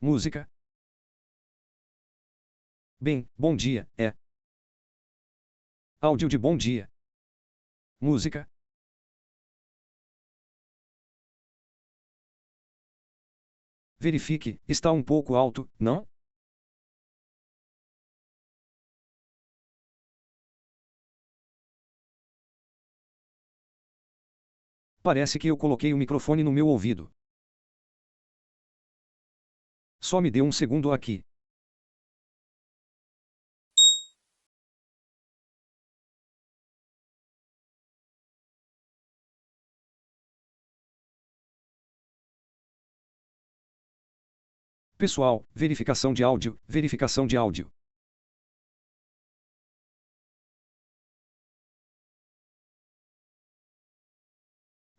Música. Bem, bom dia, é. Áudio de bom dia. Música. Verifique, está um pouco alto, não? Parece que eu coloquei o microfone no meu ouvido. Só me dê um segundo aqui. Pessoal, verificação de áudio, verificação de áudio.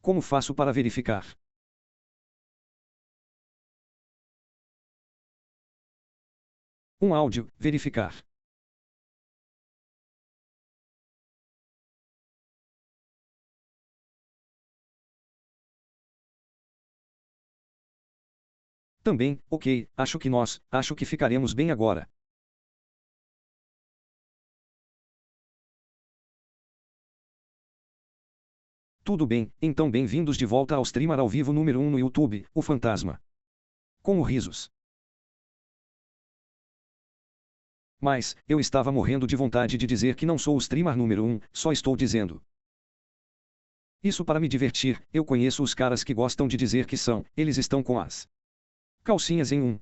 Como faço para verificar? Um áudio, verificar. Também, ok, acho que ficaremos bem agora. Tudo bem, então bem-vindos de volta ao streamer ao vivo número 1 no YouTube, o Fantasma. Com o risos. Mas, eu estava morrendo de vontade de dizer que não sou o streamer número 1, só estou dizendo. Isso para me divertir, eu conheço os caras que gostam de dizer que são, eles estão com as calcinhas em um.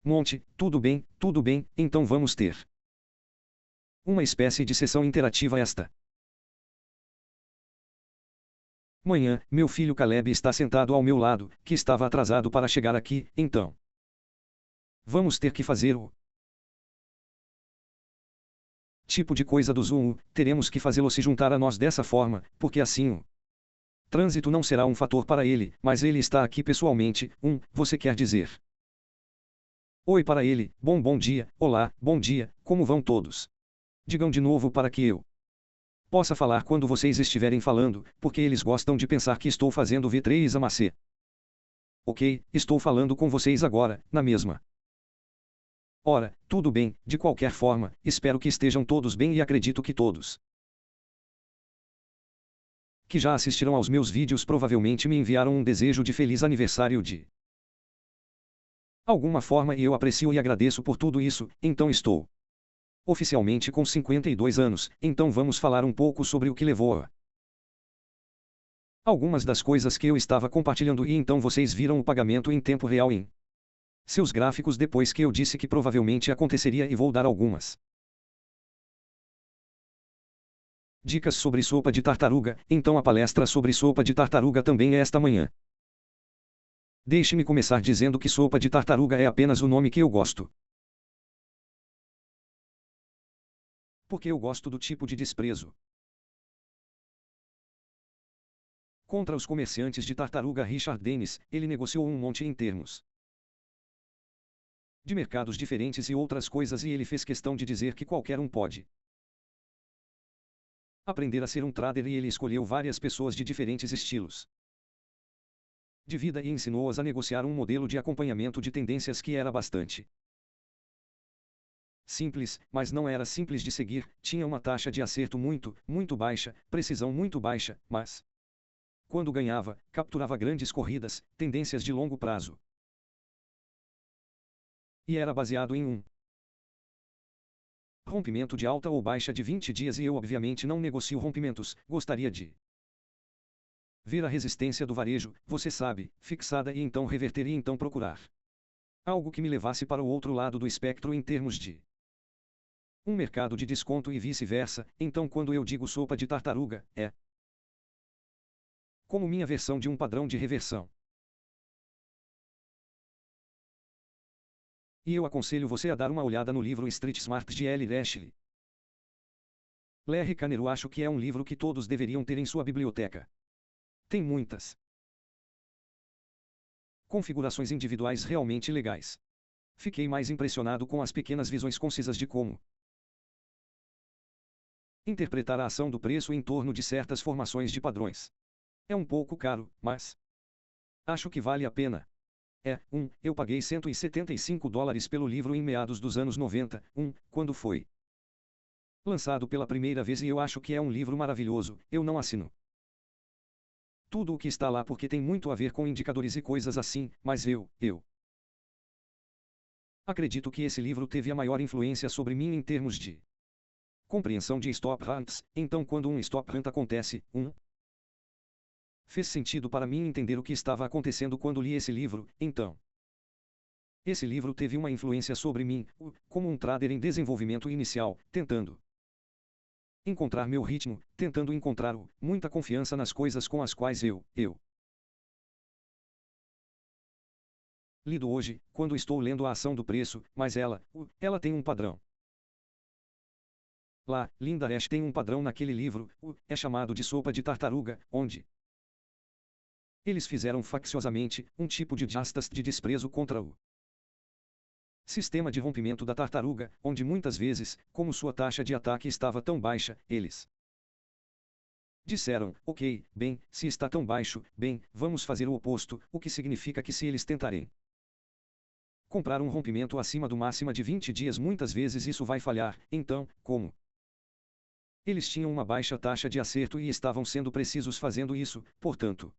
Monte, tudo bem, então vamos ter uma espécie de sessão interativa esta manhã. Meu filho Caleb está sentado ao meu lado, que estava atrasado para chegar aqui, então vamos ter que fazer o tipo de coisa do Zoom, teremos que fazê-lo se juntar a nós dessa forma, porque assim o trânsito não será um fator para ele, mas ele está aqui pessoalmente. Você quer dizer oi para ele, bom dia, olá, bom dia, como vão todos? Digam de novo para que eu possa falar quando vocês estiverem falando, porque eles gostam de pensar que estou fazendo V3 a macê. Ok, estou falando com vocês agora, na mesma hora, tudo bem, de qualquer forma, espero que estejam todos bem e acredito que todos que já assistiram aos meus vídeos provavelmente me enviaram um desejo de feliz aniversário de alguma forma e eu aprecio e agradeço por tudo isso, então estou oficialmente com 52 anos, então vamos falar um pouco sobre o que levou a algumas das coisas que eu estava compartilhando e então vocês viram o pagamento em tempo real em seus gráficos depois que eu disse que provavelmente aconteceria e vou dar algumas dicas sobre sopa de tartaruga, então a palestra sobre sopa de tartaruga também é esta manhã. Deixe-me começar dizendo que sopa de tartaruga é apenas o nome que eu gosto. Porque eu gosto do tipo de desprezo contra os comerciantes de tartaruga. Richard Dennis, ele negociou um monte em termos de mercados diferentes e outras coisas e ele fez questão de dizer que qualquer um pode aprender a ser um trader e ele escolheu várias pessoas de diferentes estilos de vida e ensinou-as a negociar um modelo de acompanhamento de tendências que era bastante simples, mas não era simples de seguir, tinha uma taxa de acerto muito baixa, precisão muito baixa, mas quando ganhava, capturava grandes corridas, tendências de longo prazo. E era baseado em um rompimento de alta ou baixa de 20 dias e eu obviamente não negocio rompimentos, gostaria de ver a resistência do varejo, você sabe, fixada e então reverter e então procurar algo que me levasse para o outro lado do espectro em termos de um mercado de desconto e vice-versa. Então quando eu digo sopa de tartaruga, é como minha versão de um padrão de reversão. E eu aconselho você a dar uma olhada no livro Street Smart de L. Ashley. Larry Kanero. Acho que é um livro que todos deveriam ter em sua biblioteca. Tem muitas configurações individuais realmente legais. Fiquei mais impressionado com as pequenas visões concisas de como interpretar a ação do preço em torno de certas formações de padrões. É um pouco caro, mas acho que vale a pena. Eu paguei $175 pelo livro em meados dos anos 90, quando foi lançado pela primeira vez, e eu acho que é um livro maravilhoso. Eu não assino tudo o que está lá porque tem muito a ver com indicadores e coisas assim, mas eu acredito que esse livro teve a maior influência sobre mim em termos de compreensão de stop hunts. Então, quando um stop hunt acontece, fez sentido para mim entender o que estava acontecendo quando li esse livro. Então, esse livro teve uma influência sobre mim, como um trader em desenvolvimento inicial, tentando encontrar meu ritmo, tentando encontrar muita confiança nas coisas com as quais eu lido hoje, quando estou lendo a ação do preço, mas ela tem um padrão. Lá, Linda Ash tem um padrão naquele livro, é chamado de sopa de tartaruga, onde eles fizeram facciosamente um tipo de jastas de desprezo contra o sistema de rompimento da tartaruga, onde muitas vezes, como sua taxa de ataque estava tão baixa, eles disseram, ok, bem, se está tão baixo, bem, vamos fazer o oposto, o que significa que se eles tentarem comprar um rompimento acima do máxima de 20 dias, muitas vezes isso vai falhar. Então, como eles tinham uma baixa taxa de acerto e estavam sendo precisos fazendo isso, portanto,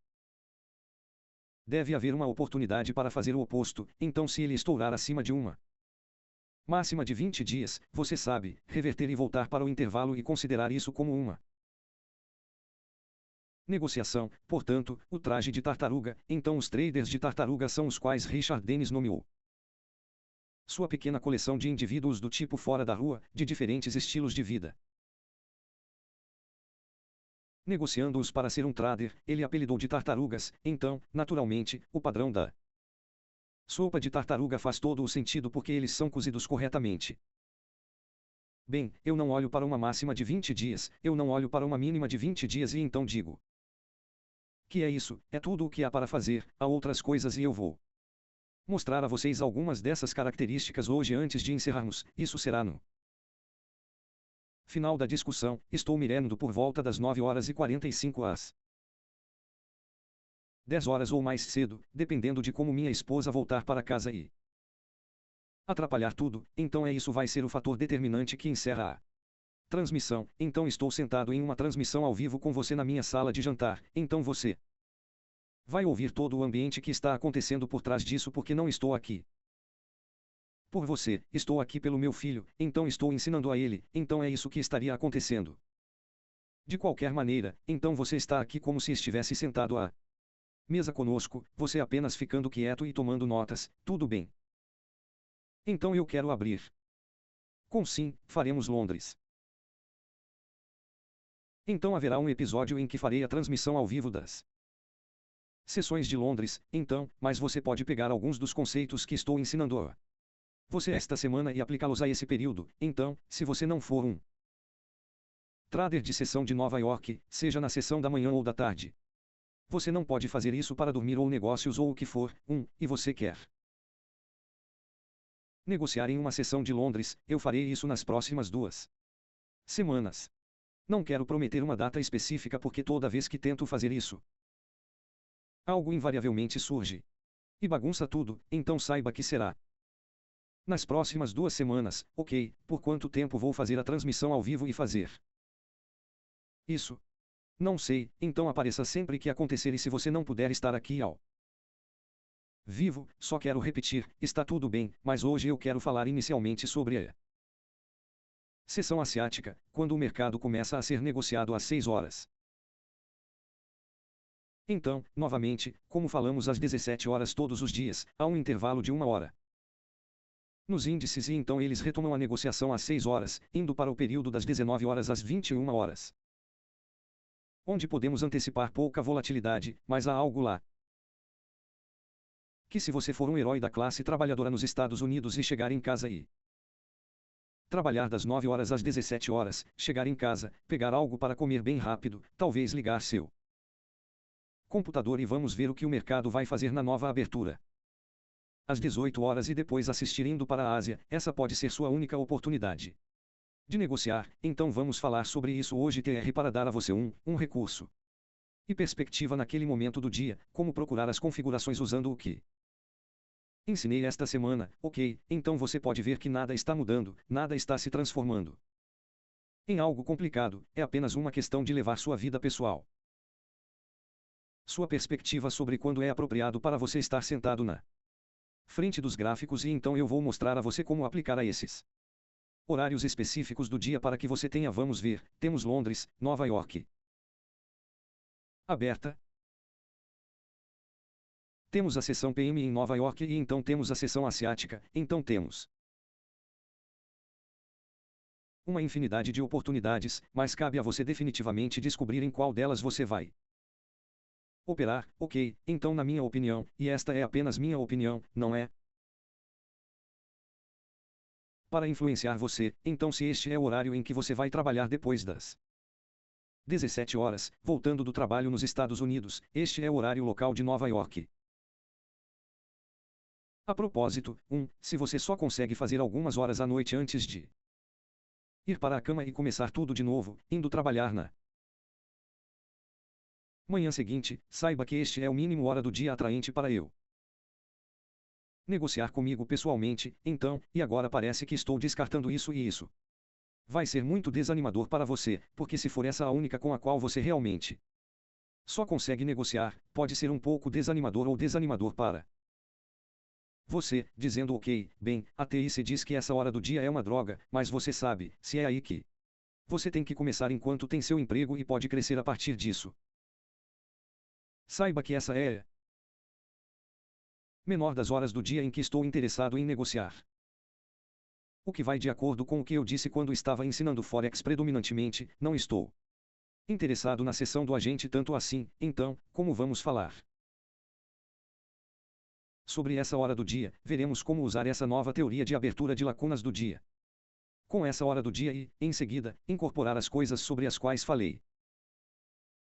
deve haver uma oportunidade para fazer o oposto. Então, se ele estourar acima de uma máxima de 20 dias, você sabe, reverter e voltar para o intervalo e considerar isso como uma negociação. Portanto, o traje de tartaruga. Então, os traders de tartaruga são os quais Richard Dennis nomeou sua pequena coleção de indivíduos do tipo fora da rua, de diferentes estilos de vida. Negociando-os para ser um trader, ele apelidou de tartarugas. Então, naturalmente, o padrão da sopa de tartaruga faz todo o sentido porque eles são cozidos corretamente. Bem, eu não olho para uma máxima de 20 dias, eu não olho para uma mínima de 20 dias e então digo que é isso, é tudo o que há para fazer, há outras coisas e eu vou mostrar a vocês algumas dessas características hoje antes de encerrarmos. Isso será no final da discussão. Estou mirando por volta das 9h45 às 10h ou mais cedo, dependendo de como minha esposa voltar para casa e atrapalhar tudo. Então isso vai ser o fator determinante que encerra a transmissão. Então estou sentado em uma transmissão ao vivo com você na minha sala de jantar. Então você vai ouvir todo o ambiente que está acontecendo por trás disso porque não estou aqui por você, estou aqui pelo meu filho, então estou ensinando a ele, então é isso que estaria acontecendo. De qualquer maneira, então você está aqui como se estivesse sentado à mesa conosco, você apenas ficando quieto e tomando notas, tudo bem. Então eu quero abrir. Sim, faremos Londres. Então haverá um episódio em que farei a transmissão ao vivo das sessões de Londres, então, mas você pode pegar alguns dos conceitos que estou ensinando a você esta semana e aplicá-los a esse período. Então, se você não for um trader de sessão de Nova York, seja na sessão da manhã ou da tarde, você não pode fazer isso para dormir ou negócios ou o que for, e você quer negociar em uma sessão de Londres, eu farei isso nas próximas 2 semanas. Não quero prometer uma data específica porque toda vez que tento fazer isso, algo invariavelmente surge e bagunça tudo, então saiba que será nas próximas 2 semanas. Ok, por quanto tempo vou fazer a transmissão ao vivo e fazer isso? Não sei, então apareça sempre que acontecer e se você não puder estar aqui ao vivo, só quero repetir, está tudo bem, mas hoje eu quero falar inicialmente sobre a sessão asiática, quando o mercado começa a ser negociado às 6 horas. Então, novamente, como falamos às 17 horas todos os dias, há um intervalo de 1 hora nos índices e então eles retomam a negociação às 6 horas, indo para o período das 19 horas às 21 horas. onde podemos antecipar pouca volatilidade, mas há algo lá. Que se você for um herói da classe trabalhadora nos Estados Unidos e chegar em casa e trabalhar das 9 horas às 17 horas, chegar em casa, pegar algo para comer bem rápido, talvez ligar seu computador e vamos ver o que o mercado vai fazer na nova abertura. Às 18 horas e depois assistir indo para a Ásia, essa pode ser sua única oportunidade de negociar, então vamos falar sobre isso hoje TR para dar a você um recurso e perspectiva naquele momento do dia, como procurar as configurações usando o que ensinei esta semana, ok, então você pode ver que nada está mudando, nada está se transformando em algo complicado, é apenas uma questão de levar sua vida pessoal. Sua perspectiva sobre quando é apropriado para você estar sentado na frente dos gráficos e então eu vou mostrar a você como aplicar a esses horários específicos do dia para que você tenha. Vamos ver, temos Londres, Nova York aberta. Temos a seção PM em Nova York e então temos a seção asiática, então temos uma infinidade de oportunidades, mas cabe a você definitivamente descobrir em qual delas você vai operar, ok, então na minha opinião, e esta é apenas minha opinião, não é para influenciar você, então se este é o horário em que você vai trabalhar depois das 17 horas, voltando do trabalho nos Estados Unidos, este é o horário local de Nova York. A propósito, se você só consegue fazer algumas horas à noite antes de ir para a cama e começar tudo de novo, indo trabalhar na manhã seguinte, saiba que este é o mínimo hora do dia atraente para eu negociar comigo pessoalmente, então, e agora parece que estou descartando isso e isso vai ser muito desanimador para você, porque se for essa a única com a qual você realmente só consegue negociar, pode ser um pouco desanimador ou desanimador para você, dizendo ok, bem, a TIC diz que essa hora do dia é uma droga, mas você sabe, se é aí que você tem que começar enquanto tem seu emprego e pode crescer a partir disso. Saiba que essa é a menor das horas do dia em que estou interessado em negociar. O que vai de acordo com o que eu disse quando estava ensinando Forex predominantemente, não estou interessado na sessão do agente tanto assim, então, como vamos falar sobre essa hora do dia, veremos como usar essa nova teoria de abertura de lacunas do dia com essa hora do dia e, em seguida, incorporar as coisas sobre as quais falei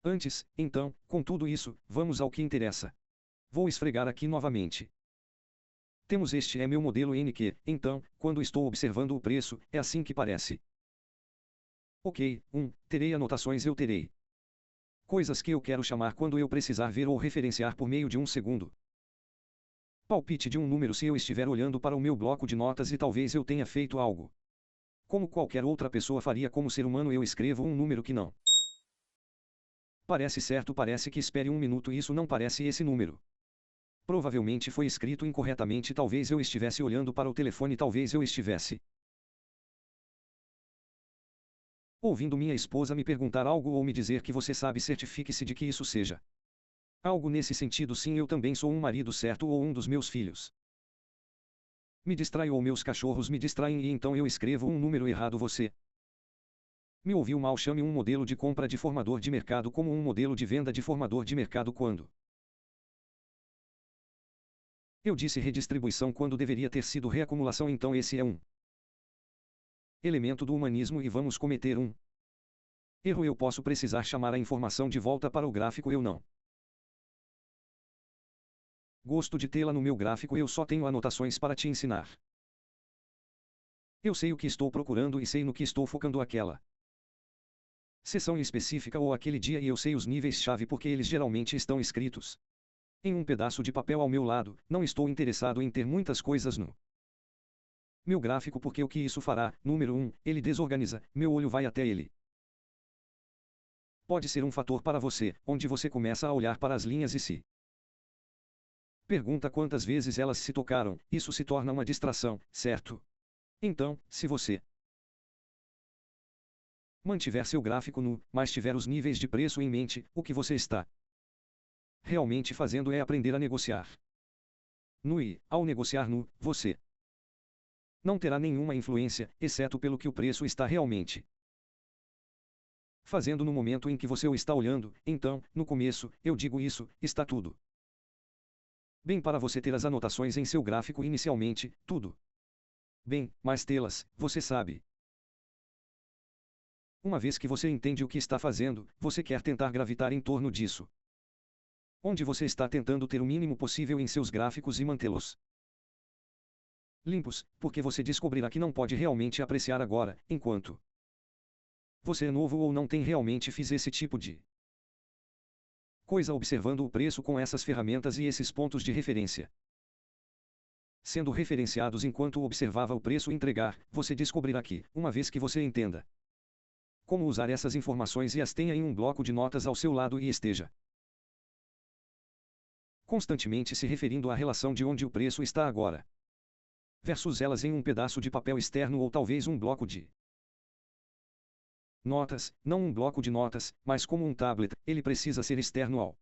antes. Então, com tudo isso, vamos ao que interessa. Vou esfregar aqui novamente. Temos este é meu modelo N que, então, quando estou observando o preço, é assim que parece. Ok, terei anotações. Eu terei coisas que eu quero chamar quando eu precisar ver ou referenciar por meio de um segundo palpite de um número se eu estiver olhando para o meu bloco de notas e talvez eu tenha feito algo como qualquer outra pessoa faria como ser humano. Eu escrevo um número que não parece certo, parece que espere um minuto, isso não parece esse número. Provavelmente foi escrito incorretamente, talvez eu estivesse olhando para o telefone, talvez eu estivesse ouvindo minha esposa me perguntar algo ou me dizer que você sabe, certifique-se de que isso seja algo nesse sentido. Sim, eu também sou um marido certo ou um dos meus filhos me distrai ou meus cachorros me distraem e então eu escrevo um número errado. Você me ouviu mal. Chame um modelo de compra de formador de mercado como um modelo de venda de formador de mercado quando eu disse redistribuição quando deveria ter sido reacumulação. Então esse é um elemento do humanismo e vamos cometer um erro. Eu posso precisar chamar a informação de volta para o gráfico. Eu não gosto de tê-la no meu gráfico. Eu só tenho anotações para te ensinar. Eu sei o que estou procurando e sei no que estou focando aquela sessão específica ou aquele dia e eu sei os níveis-chave porque eles geralmente estão escritos em um pedaço de papel ao meu lado. Não estou interessado em ter muitas coisas no meu gráfico porque o que isso fará, número 1, ele desorganiza, meu olho vai até ele. Pode ser um fator para você, onde você começa a olhar para as linhas e se pergunta quantas vezes elas se tocaram, isso se torna uma distração, certo? Então, se você mantiver seu gráfico nu, mas tiver os níveis de preço em mente, o que você está realmente fazendo é aprender a negociar nu e, ao negociar nu, você não terá nenhuma influência, exceto pelo que o preço está realmente fazendo no momento em que você o está olhando. Então, no começo, eu digo isso, está tudo bem para você ter as anotações em seu gráfico inicialmente, tudo bem, mas tê-las, você sabe. Uma vez que você entende o que está fazendo, você quer tentar gravitar em torno disso. Onde você está tentando ter o mínimo possível em seus gráficos e mantê-los limpos, porque você descobrirá que não pode realmente apreciar agora, enquanto você é novo ou não tem realmente fiz esse tipo de coisa observando o preço com essas ferramentas e esses pontos de referência sendo referenciados enquanto observava o preço entregar, você descobrirá que, uma vez que você entenda como usar essas informações e as tenha em um bloco de notas ao seu lado e esteja constantemente se referindo à relação de onde o preço está agora versus elas em um pedaço de papel externo ou talvez um bloco de notas, não um bloco de notas, mas como um tablet, ele precisa ser externo ao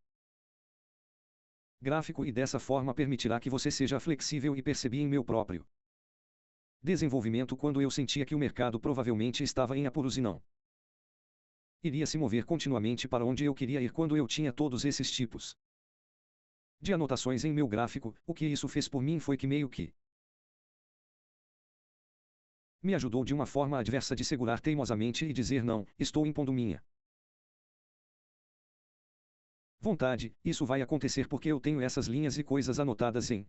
gráfico e dessa forma permitirá que você seja flexível e percebi em meu próprio desenvolvimento quando eu sentia que o mercado provavelmente estava em apuros e não iria se mover continuamente para onde eu queria ir quando eu tinha todos esses tipos de anotações em meu gráfico. O que isso fez por mim foi que meio que me ajudou de uma forma adversa de segurar teimosamente e dizer não, estou impondo minha vontade, isso vai acontecer porque eu tenho essas linhas e coisas anotadas em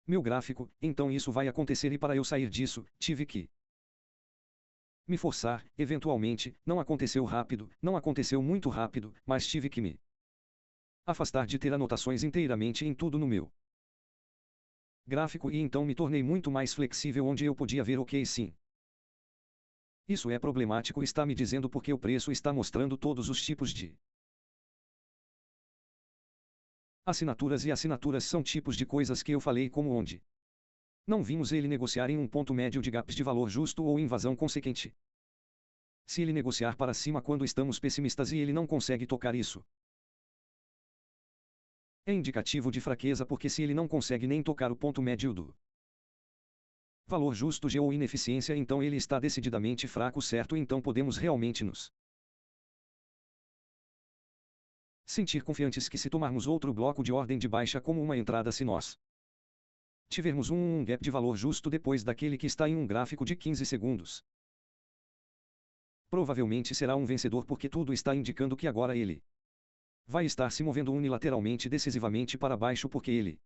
meu gráfico, então isso vai acontecer e para eu sair disso, tive que me forçar, eventualmente, não aconteceu rápido, não aconteceu muito rápido, mas tive que me afastar de ter anotações inteiramente em tudo no meu gráfico e então me tornei muito mais flexível onde eu podia ver ok sim. Isso é problemático está me dizendo porque o preço está mostrando todos os tipos de assinaturas e assinaturas são tipos de coisas que eu falei como onde não vimos ele negociar em um ponto médio de gaps de valor justo ou invasão consequente. Se ele negociar para cima quando estamos pessimistas e ele não consegue tocar isso, é indicativo de fraqueza porque se ele não consegue nem tocar o ponto médio do valor justo G ou ineficiência então ele está decididamente fraco certo então podemos realmente nos sentir confiantes que se tomarmos outro bloco de ordem de baixa como uma entrada se nós tivermos um gap de valor justo depois daquele que está em um gráfico de 15 segundos. Provavelmente será um vencedor porque tudo está indicando que agora ele vai estar se movendo unilateralmente decisivamente para baixo porque ele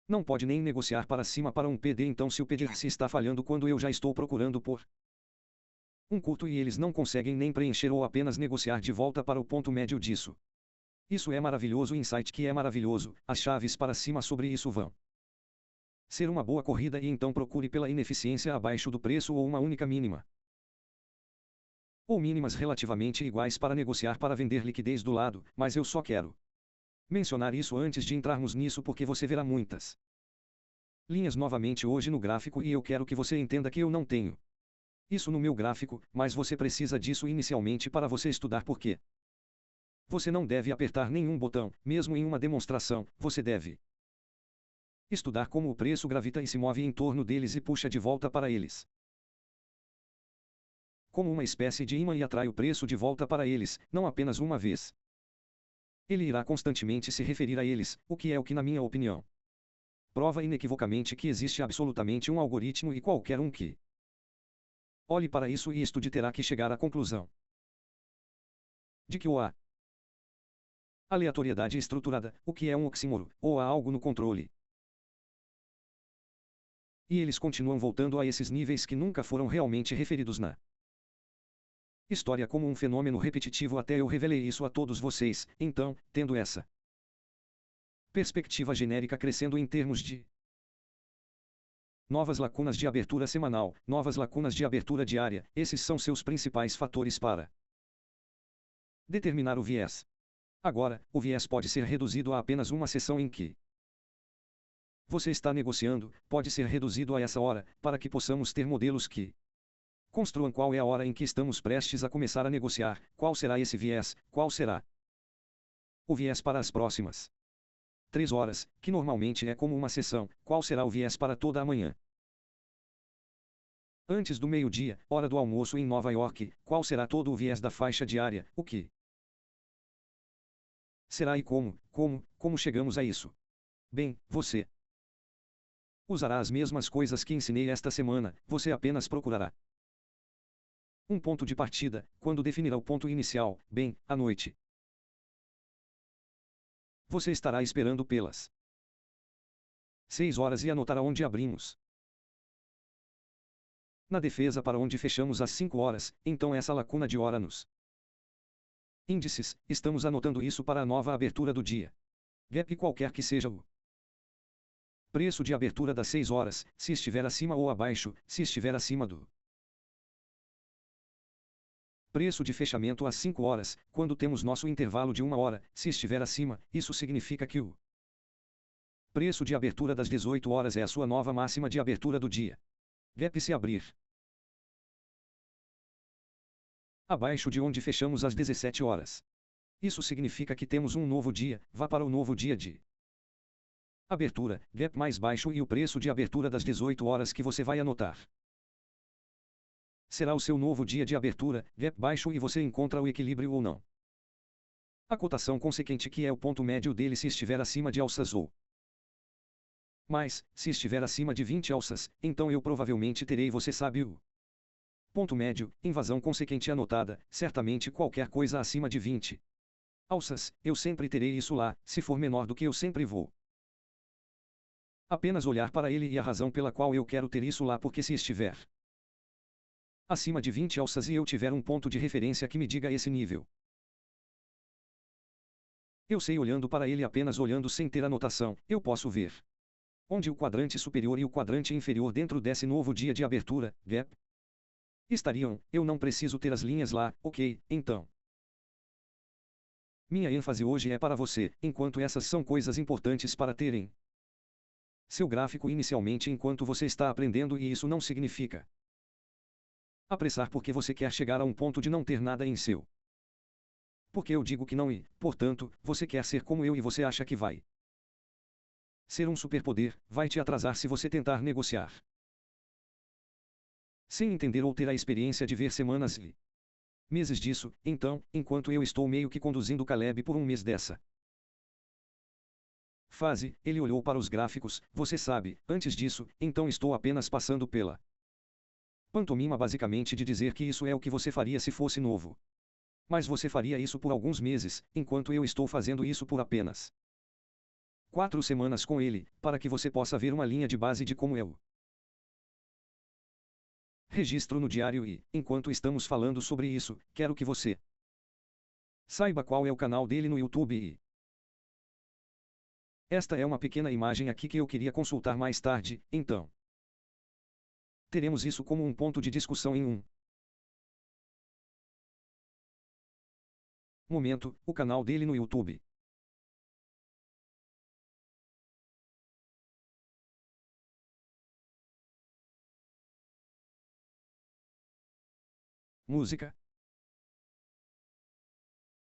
não pode nem negociar para cima para um PD então se o PD se está falhando quando eu já estou procurando por um curto e eles não conseguem nem preencher ou apenas negociar de volta para o ponto médio disso. Isso é maravilhoso insight que é maravilhoso, as chaves para cima sobre isso vão ser uma boa corrida e então procure pela ineficiência abaixo do preço ou uma única mínima ou mínimas relativamente iguais para negociar para vender liquidez do lado, mas eu só quero mencionar isso antes de entrarmos nisso porque você verá muitas linhas novamente hoje no gráfico e eu quero que você entenda que eu não tenho isso no meu gráfico, mas você precisa disso inicialmente para você estudar porque você não deve apertar nenhum botão, mesmo em uma demonstração, você deve estudar como o preço gravita e se move em torno deles e puxa de volta para eles. Como uma espécie de imã e atrai o preço de volta para eles, não apenas uma vez. Ele irá constantemente se referir a eles, o que é o que na minha opinião prova inequivocamente que existe absolutamente um algoritmo e qualquer um que olhe para isso e estude terá que chegar à conclusão de que ou há aleatoriedade estruturada, o que é um oxímoro, ou há algo no controle. E eles continuam voltando a esses níveis que nunca foram realmente referidos na história como um fenômeno repetitivo até eu revelei isso a todos vocês, então, tendo essa perspectiva genérica crescendo em termos de novas lacunas de abertura semanal, novas lacunas de abertura diária, esses são seus principais fatores para determinar o viés. Agora, o viés pode ser reduzido a apenas uma sessão em que você está negociando, pode ser reduzido a essa hora, para que possamos ter modelos que construam qual é a hora em que estamos prestes a começar a negociar, qual será esse viés, qual será o viés para as próximas 3 horas, que normalmente é como uma sessão, qual será o viés para toda a manhã. Antes do meio-dia, hora do almoço em Nova York, qual será todo o viés da faixa diária, o que será e como chegamos a isso? Bem, você usará as mesmas coisas que ensinei esta semana, você apenas procurará um ponto de partida, quando definirá o ponto inicial, bem, à noite. Você estará esperando pelas 6 horas e anotará onde abrimos na defesa para onde fechamos às 5 horas, então essa lacuna de hora nos índices, estamos anotando isso para a nova abertura do dia. Gap qualquer que seja o preço de abertura das 6 horas, se estiver acima ou abaixo, se estiver acima do preço de fechamento às 5 horas, quando temos nosso intervalo de 1 hora, se estiver acima, isso significa que o preço de abertura das 18 horas é a sua nova máxima de abertura do dia. Gap se abrir abaixo de onde fechamos às 17 horas. Isso significa que temos um novo dia, vá para o novo dia de abertura, gap mais baixo e o preço de abertura das 18 horas que você vai anotar será o seu novo dia de abertura, gap baixo e você encontra o equilíbrio ou não. A cotação consequente que é o ponto médio dele se estiver acima de alças ou mais, se estiver acima de 20 alças, então eu provavelmente terei você sabe o ponto médio, invasão consequente anotada, certamente qualquer coisa acima de 20 alças, eu sempre terei isso lá, se for menor do que eu sempre vou apenas olhar para ele e a razão pela qual eu quero ter isso lá porque se estiver acima de 20 alças e eu tiver um ponto de referência que me diga esse nível. Eu sei olhando para ele apenas olhando sem ter anotação, eu posso ver onde o quadrante superior e o quadrante inferior dentro desse novo dia de abertura, gap, estariam, eu não preciso ter as linhas lá, ok, então. Minha ênfase hoje é para você, enquanto essas são coisas importantes para terem seu gráfico inicialmente enquanto você está aprendendo e isso não significa apressar porque você quer chegar a um ponto de não ter nada em seu. Porque eu digo que não e, portanto, você quer ser como eu e você acha que vai ser um superpoder, vai te atrasar se você tentar negociar sem entender ou ter a experiência de ver semanas e meses disso, então, enquanto eu estou meio que conduzindo Caleb por um mês dessa fase, ele olhou para os gráficos, você sabe, antes disso, então estou apenas passando pela pantomima basicamente de dizer que isso é o que você faria se fosse novo. Mas você faria isso por alguns meses, enquanto eu estou fazendo isso por apenas 4 semanas com ele, para que você possa ver uma linha de base de como eu registro no diário e, enquanto estamos falando sobre isso, quero que você saiba qual é o canal dele no YouTube e esta é uma pequena imagem aqui que eu queria consultar mais tarde, então teremos isso como um ponto de discussão em um momento, o canal dele no YouTube. Música.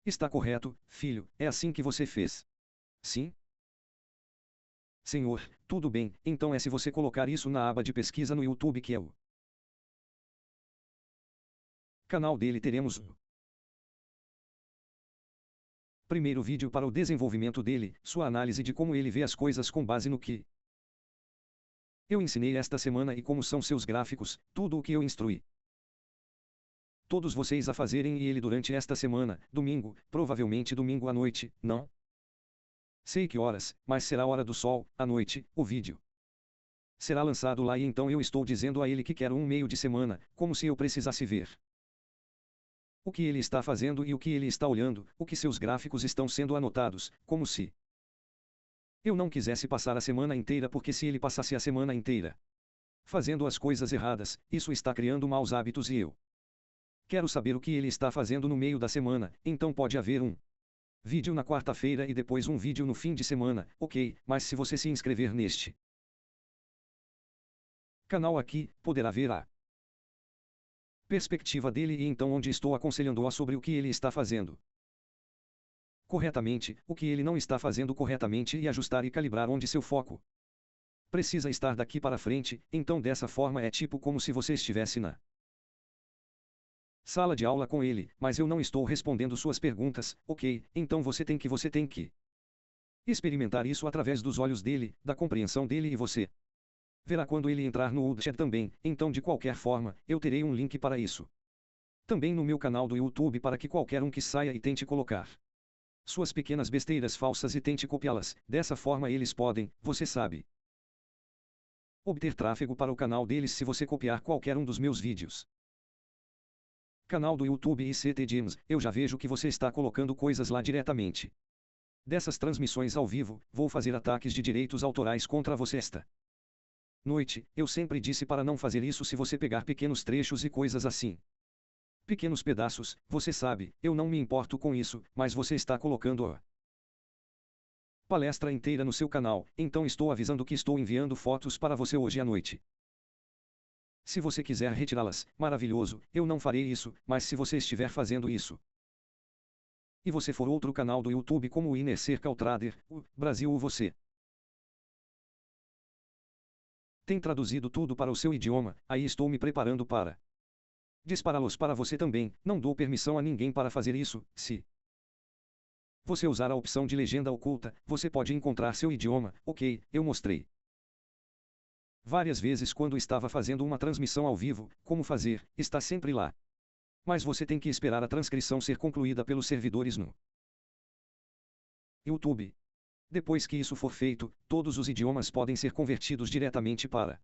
Está correto, filho, é assim que você fez. Sim? Senhor, tudo bem, então é se você colocar isso na aba de pesquisa no YouTube que é o canal dele teremos o primeiro vídeo para o desenvolvimento dele, sua análise de como ele vê as coisas com base no que eu ensinei esta semana e como são seus gráficos, tudo o que eu instruí todos vocês a fazerem e ele durante esta semana, domingo, provavelmente domingo à noite, não sei que horas, mas será hora do sol, à noite, o vídeo será lançado lá e então eu estou dizendo a ele que quero um meio de semana, como se eu precisasse ver o que ele está fazendo e o que ele está olhando, o que seus gráficos estão sendo anotados, como se eu não quisesse passar a semana inteira porque se ele passasse a semana inteira fazendo as coisas erradas, isso está criando maus hábitos e eu quero saber o que ele está fazendo no meio da semana, então pode haver um vídeo na quarta-feira e depois um vídeo no fim de semana, ok, mas se você se inscrever neste canal aqui, poderá ver a perspectiva dele e então onde estou aconselhando-o sobre o que ele está fazendo corretamente, o que ele não está fazendo corretamente e ajustar e calibrar onde seu foco Precisa estar daqui para frente, então dessa forma é tipo como se você estivesse na sala de aula com ele, mas eu não estou respondendo suas perguntas, ok? Então você tem que experimentar isso através dos olhos dele, da compreensão dele e você verá quando ele entrar no chat também, então de qualquer forma, eu terei um link para isso. Também no meu canal do YouTube para que qualquer um que saia e tente colocar suas pequenas besteiras falsas e tente copiá-las, dessa forma eles podem, você sabe, obter tráfego para o canal deles se você copiar qualquer um dos meus vídeos. Canal do YouTube ICT James, eu já vejo que você está colocando coisas lá diretamente. Dessas transmissões ao vivo, vou fazer ataques de direitos autorais contra você esta noite. Eu sempre disse para não fazer isso se você pegar pequenos trechos e coisas assim. Pequenos pedaços, você sabe, eu não me importo com isso, mas você está colocando a palestra inteira no seu canal, então estou avisando que estou enviando fotos para você hoje à noite. Se você quiser retirá-las, maravilhoso, eu não farei isso, mas se você estiver fazendo isso, e você for outro canal do YouTube como o Inner Circle Trader, o Brasil ou você tem traduzido tudo para o seu idioma, aí estou me preparando para dispará-los para você também, não dou permissão a ninguém para fazer isso, se você usar a opção de legenda oculta, você pode encontrar seu idioma, ok, eu mostrei várias vezes quando estava fazendo uma transmissão ao vivo, como fazer, está sempre lá. Mas você tem que esperar a transcrição ser concluída pelos servidores no YouTube. Depois que isso for feito, todos os idiomas podem ser convertidos diretamente para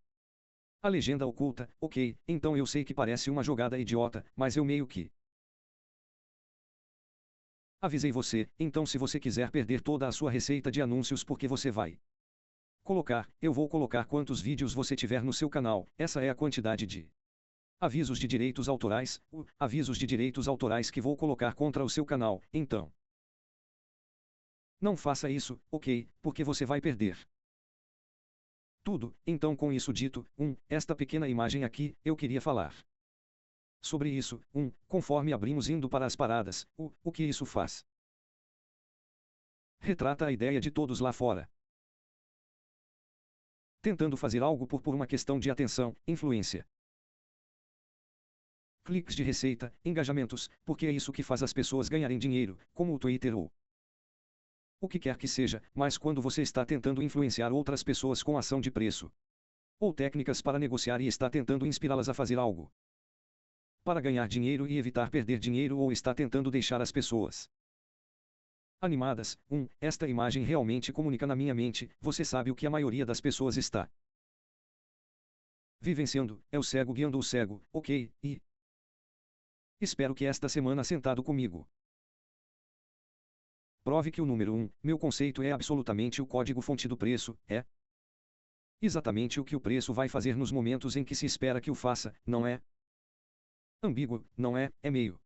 a legenda oculta, ok, então eu sei que parece uma jogada idiota, mas eu meio que avisei você, então se você quiser perder toda a sua receita de anúncios porque você vai eu vou colocar quantos vídeos você tiver no seu canal, essa é a quantidade de avisos de direitos autorais, avisos de direitos autorais que vou colocar contra o seu canal, então não faça isso, ok, porque você vai perder tudo. Então com isso dito, esta pequena imagem aqui, eu queria falar sobre isso, conforme abrimos indo para as paradas, o que isso faz? Retrata a ideia de todos lá fora tentando fazer algo por uma questão de atenção, influência, cliques de receita, engajamentos, porque é isso que faz as pessoas ganharem dinheiro, como o Twitter ou o que quer que seja, mas quando você está tentando influenciar outras pessoas com ação de preço ou técnicas para negociar e está tentando inspirá-las a fazer algo para ganhar dinheiro e evitar perder dinheiro ou está tentando deixar as pessoas animadas, esta imagem realmente comunica na minha mente, você sabe o que a maioria das pessoas está vivenciando, é o cego guiando o cego, ok, e espero que esta semana sentado comigo prove que o número 1, meu conceito é absolutamente o código-fonte do preço, é exatamente o que o preço vai fazer nos momentos em que se espera que o faça, não é ambíguo, não é, é meio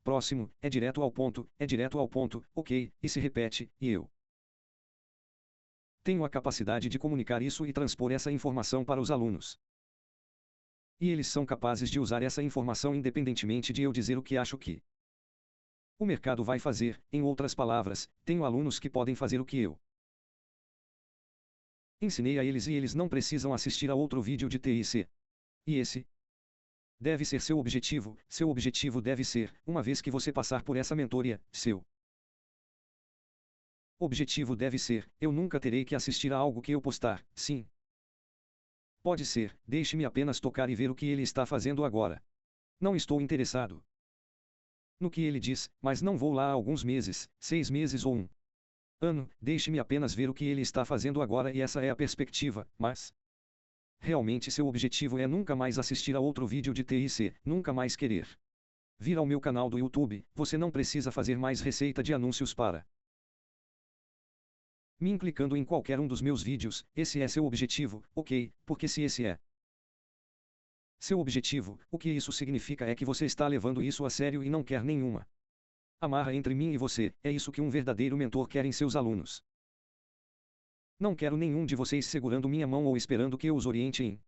próximo, é direto ao ponto, ok, e se repete, e eu tenho a capacidade de comunicar isso e transpor essa informação para os alunos. E eles são capazes de usar essa informação independentemente de eu dizer o que acho que o mercado vai fazer, em outras palavras, tenho alunos que podem fazer o que eu ensinei a eles e eles não precisam assistir a outro vídeo de TIC. E esse deve ser seu objetivo deve ser, uma vez que você passar por essa mentoria, seu objetivo deve ser, eu nunca terei que assistir a algo que eu postar, sim. Pode ser, deixe-me apenas tocar e ver o que ele está fazendo agora. Não estou interessado no que ele diz, mas não vou lá há alguns meses, 6 meses ou 1 ano, deixe-me apenas ver o que ele está fazendo agora e essa é a perspectiva, mas realmente seu objetivo é nunca mais assistir a outro vídeo de TIC, nunca mais querer vir ao meu canal do YouTube, você não precisa fazer mais receita de anúncios para me clicando em qualquer um dos meus vídeos, esse é seu objetivo, ok, porque se esse é seu objetivo, o que isso significa é que você está levando isso a sério e não quer nenhuma amarra entre mim e você, é isso que um verdadeiro mentor quer em seus alunos. Não quero nenhum de vocês segurando minha mão ou esperando que eu os oriente em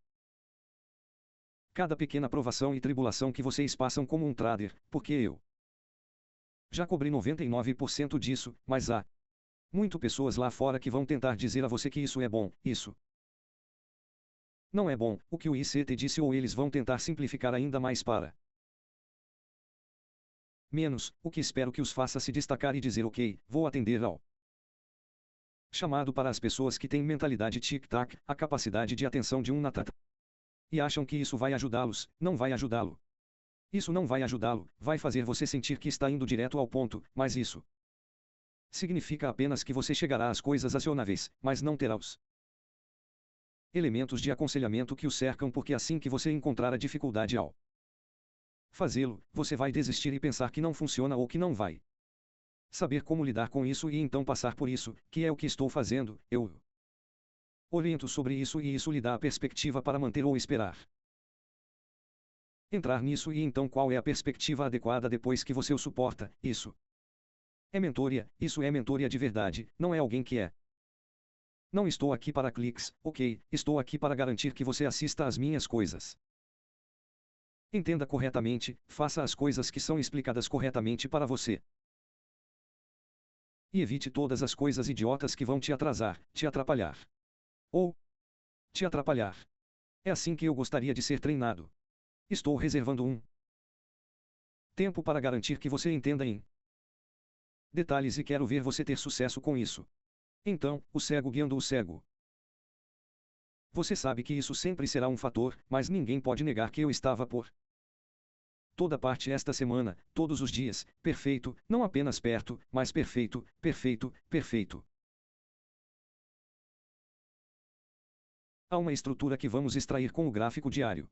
cada pequena provação e tribulação que vocês passam como um trader, porque eu já cobri 99% disso, mas há Muito pessoas lá fora que vão tentar dizer a você que isso é bom, isso não é bom, o que o ICT disse ou eles vão tentar simplificar ainda mais para menos, o que espero que os faça se destacar e dizer ok, vou atender ao chamado para as pessoas que têm mentalidade tic-tac, a capacidade de atenção de um natata. E acham que isso vai ajudá-los, não vai ajudá-lo. Isso não vai ajudá-lo, vai fazer você sentir que está indo direto ao ponto, mas isso significa apenas que você chegará às coisas acionáveis, mas não terá os elementos de aconselhamento que o cercam porque assim que você encontrar a dificuldade ao fazê-lo, você vai desistir e pensar que não funciona ou que não vai saber como lidar com isso e então passar por isso, que é o que estou fazendo, eu oriento sobre isso e isso lhe dá a perspectiva para manter ou esperar entrar nisso e então qual é a perspectiva adequada depois que você o suporta, isso isso é mentoria de verdade, não é alguém que é. Não estou aqui para cliques, ok, estou aqui para garantir que você assista às minhas coisas. Entenda corretamente, faça as coisas que são explicadas corretamente para você. E evite todas as coisas idiotas que vão te atrasar, te atrapalhar. Ou te atrapalhar. É assim que eu gostaria de ser treinado. Estou reservando um tempo para garantir que você entenda em detalhes e quero ver você ter sucesso com isso. Então, o cego guiando o cego. Você sabe que isso sempre será um fator, mas ninguém pode negar que eu estava por toda parte esta semana, todos os dias, perfeito, não apenas perto, mas perfeito, perfeito, perfeito. Há uma estrutura que vamos extrair com o gráfico diário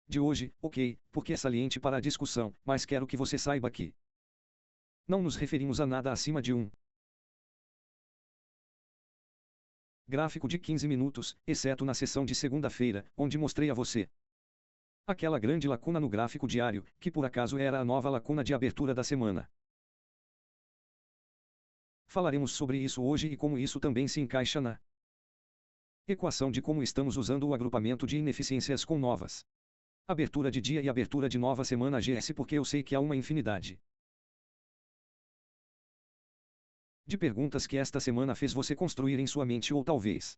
de hoje, ok, porque é saliente para a discussão, mas quero que você saiba que não nos referimos a nada acima de um gráfico de 15 minutos, exceto na sessão de segunda-feira, onde mostrei a você aquela grande lacuna no gráfico diário, que por acaso era a nova lacuna de abertura da semana. Falaremos sobre isso hoje e como isso também se encaixa na equação de como estamos usando o agrupamento de ineficiências com novas abertura de dia e abertura de nova semana GS porque eu sei que há uma infinidade de perguntas que esta semana fez você construir em sua mente ou talvez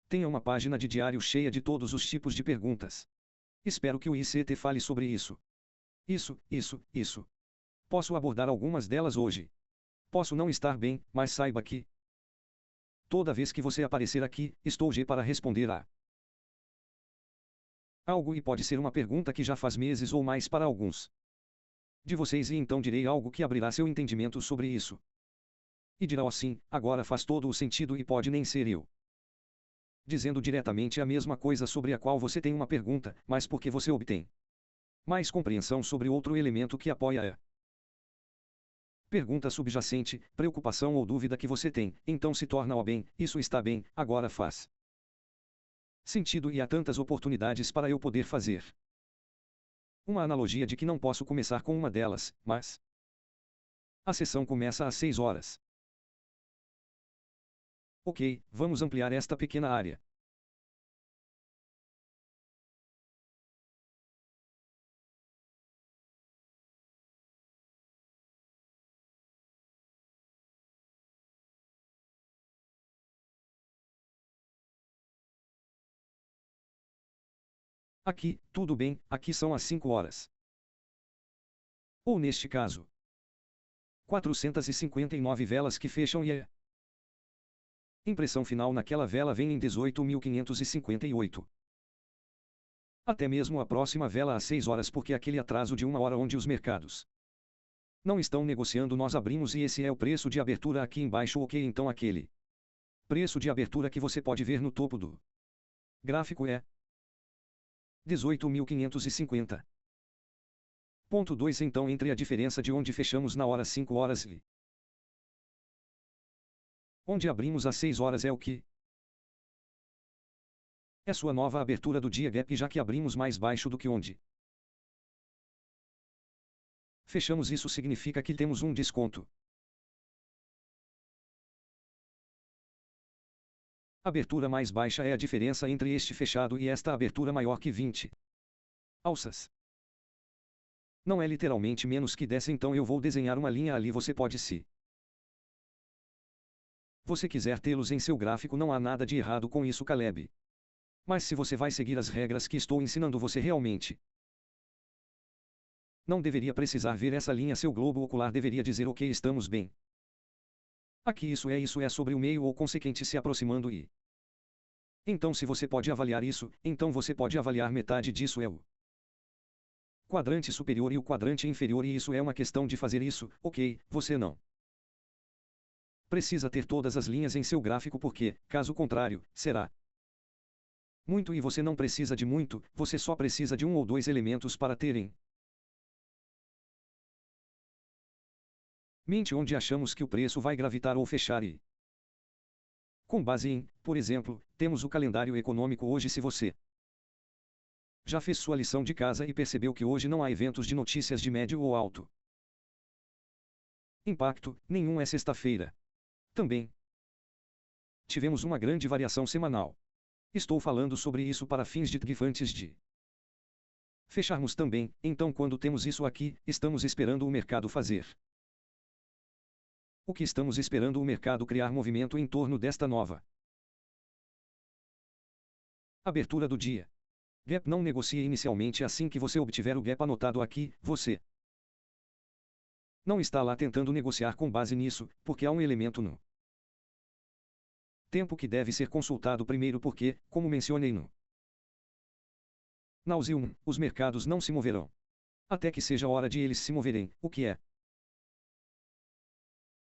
tenha uma página de diário cheia de todos os tipos de perguntas. Espero que o ICT fale sobre isso. Isso. Posso abordar algumas delas hoje. Posso não estar bem, mas saiba que toda vez que você aparecer aqui, estou G para responder a algo e pode ser uma pergunta que já faz meses ou mais para alguns de vocês e então direi algo que abrirá seu entendimento sobre isso. E dirá assim, agora faz todo o sentido e pode nem ser eu dizendo diretamente a mesma coisa sobre a qual você tem uma pergunta, mas porque você obtém mais compreensão sobre outro elemento que apoia a pergunta subjacente, preocupação ou dúvida que você tem, então se torna ó bem, isso está bem, agora faz sentido e há tantas oportunidades para eu poder fazer uma analogia de que não posso começar com uma delas, mas a sessão começa às 6 horas. Ok, vamos ampliar esta pequena área. Aqui, tudo bem, aqui são as 5 horas. Ou neste caso, 459 velas que fecham e a impressão final naquela vela vem em 18.558. Até mesmo a próxima vela às 6 horas porque aquele atraso de 1 hora onde os mercados não estão negociando nós abrimos e esse é o preço de abertura aqui embaixo ok então aquele preço de abertura que você pode ver no topo do gráfico é 18.550. Ponto 2 então entre a diferença de onde fechamos na hora 5 horas e onde abrimos às 6 horas é o que é sua nova abertura do dia gap já que abrimos mais baixo do que onde fechamos isso significa que temos um desconto. Abertura mais baixa é a diferença entre este fechado e esta abertura maior que 20 alças. Não é literalmente menos que 10, então eu vou desenhar uma linha ali. Você pode, se você quiser tê-los em seu gráfico, não há nada de errado com isso, Caleb. Mas se você vai seguir as regras que estou ensinando, você realmente não deveria precisar ver essa linha. Seu globo ocular deveria dizer: ok, estamos bem. Aqui isso é sobre o meio ou consequente se aproximando e... Então se você pode avaliar isso, então você pode avaliar metade disso é o quadrante superior e o quadrante inferior, e isso é uma questão de fazer isso, ok? Você não precisa ter todas as linhas em seu gráfico porque, caso contrário, será muito, e você não precisa de muito, você só precisa de um ou dois elementos para terem mente onde achamos que o preço vai gravitar ou fechar e... Com base em, por exemplo, temos o calendário econômico hoje. Se você já fez sua lição de casa e percebeu que hoje não há eventos de notícias de médio ou alto impacto, nenhum é sexta-feira. Também tivemos uma grande variação semanal. Estou falando sobre isso para fins de TGIF antes de fecharmos também. Então quando temos isso aqui, estamos esperando o mercado fazer o que estamos esperando: o mercado criar movimento em torno desta nova abertura do dia. Gap não negocia inicialmente. Assim que você obtiver o gap anotado aqui, você não está lá tentando negociar com base nisso, porque há um elemento no tempo que deve ser consultado primeiro, porque, como mencionei no Nauseum, os mercados não se moverão até que seja hora de eles se moverem, o que é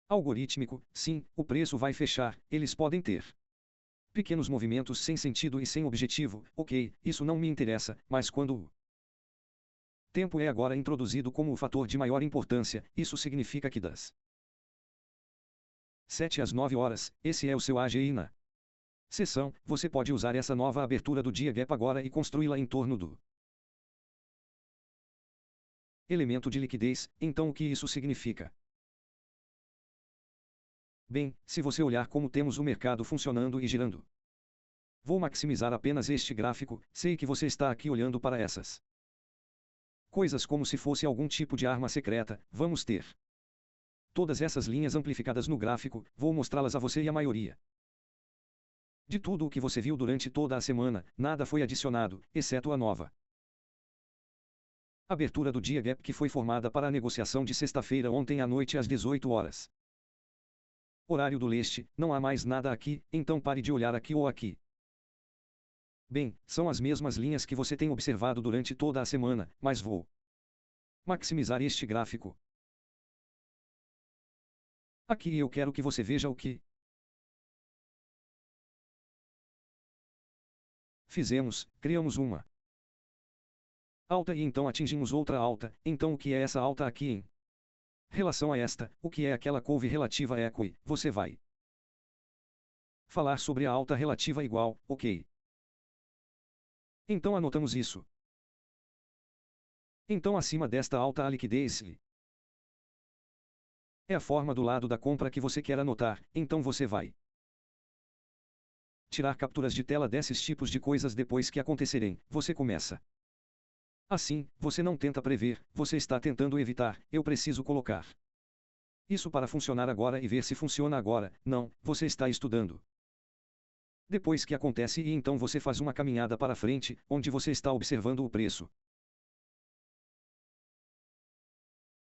algorítmico. Sim, o preço vai fechar, eles podem ter pequenos movimentos sem sentido e sem objetivo, ok, isso não me interessa, mas quando o tempo é agora introduzido como o fator de maior importância, isso significa que das 7 às 9 horas, esse é o seu AGI na sessão. Você pode usar essa nova abertura do dia gap agora e construí-la em torno do elemento de liquidez. Então o que isso significa? Bem, se você olhar como temos o mercado funcionando e girando, vou maximizar apenas este gráfico. Sei que você está aqui olhando para essas coisas como se fosse algum tipo de arma secreta. Vamos ter todas essas linhas amplificadas no gráfico. Vou mostrá-las a você, e a maioria de tudo o que você viu durante toda a semana, nada foi adicionado, exceto a nova abertura do dia gap que foi formada para a negociação de sexta-feira ontem à noite às 18 horas. Horário do leste. Não há mais nada aqui, então pare de olhar aqui ou aqui. Bem, são as mesmas linhas que você tem observado durante toda a semana, mas vou maximizar este gráfico aqui, e eu quero que você veja o que fizemos. Criamos uma alta e então atingimos outra alta. Então o que é essa alta aqui em relação a esta? O que é aquela curva relativa equi? Você vai falar sobre a alta relativa igual, ok? Então anotamos isso. Então acima desta alta a liquidez é a forma do lado da compra que você quer anotar. Então você vai tirar capturas de tela desses tipos de coisas depois que acontecerem. Você começa assim, você não tenta prever, você está tentando evitar. Eu preciso colocar isso para funcionar agora e ver se funciona agora. Não, você está estudando depois que acontece, e então você faz uma caminhada para frente, onde você está observando o preço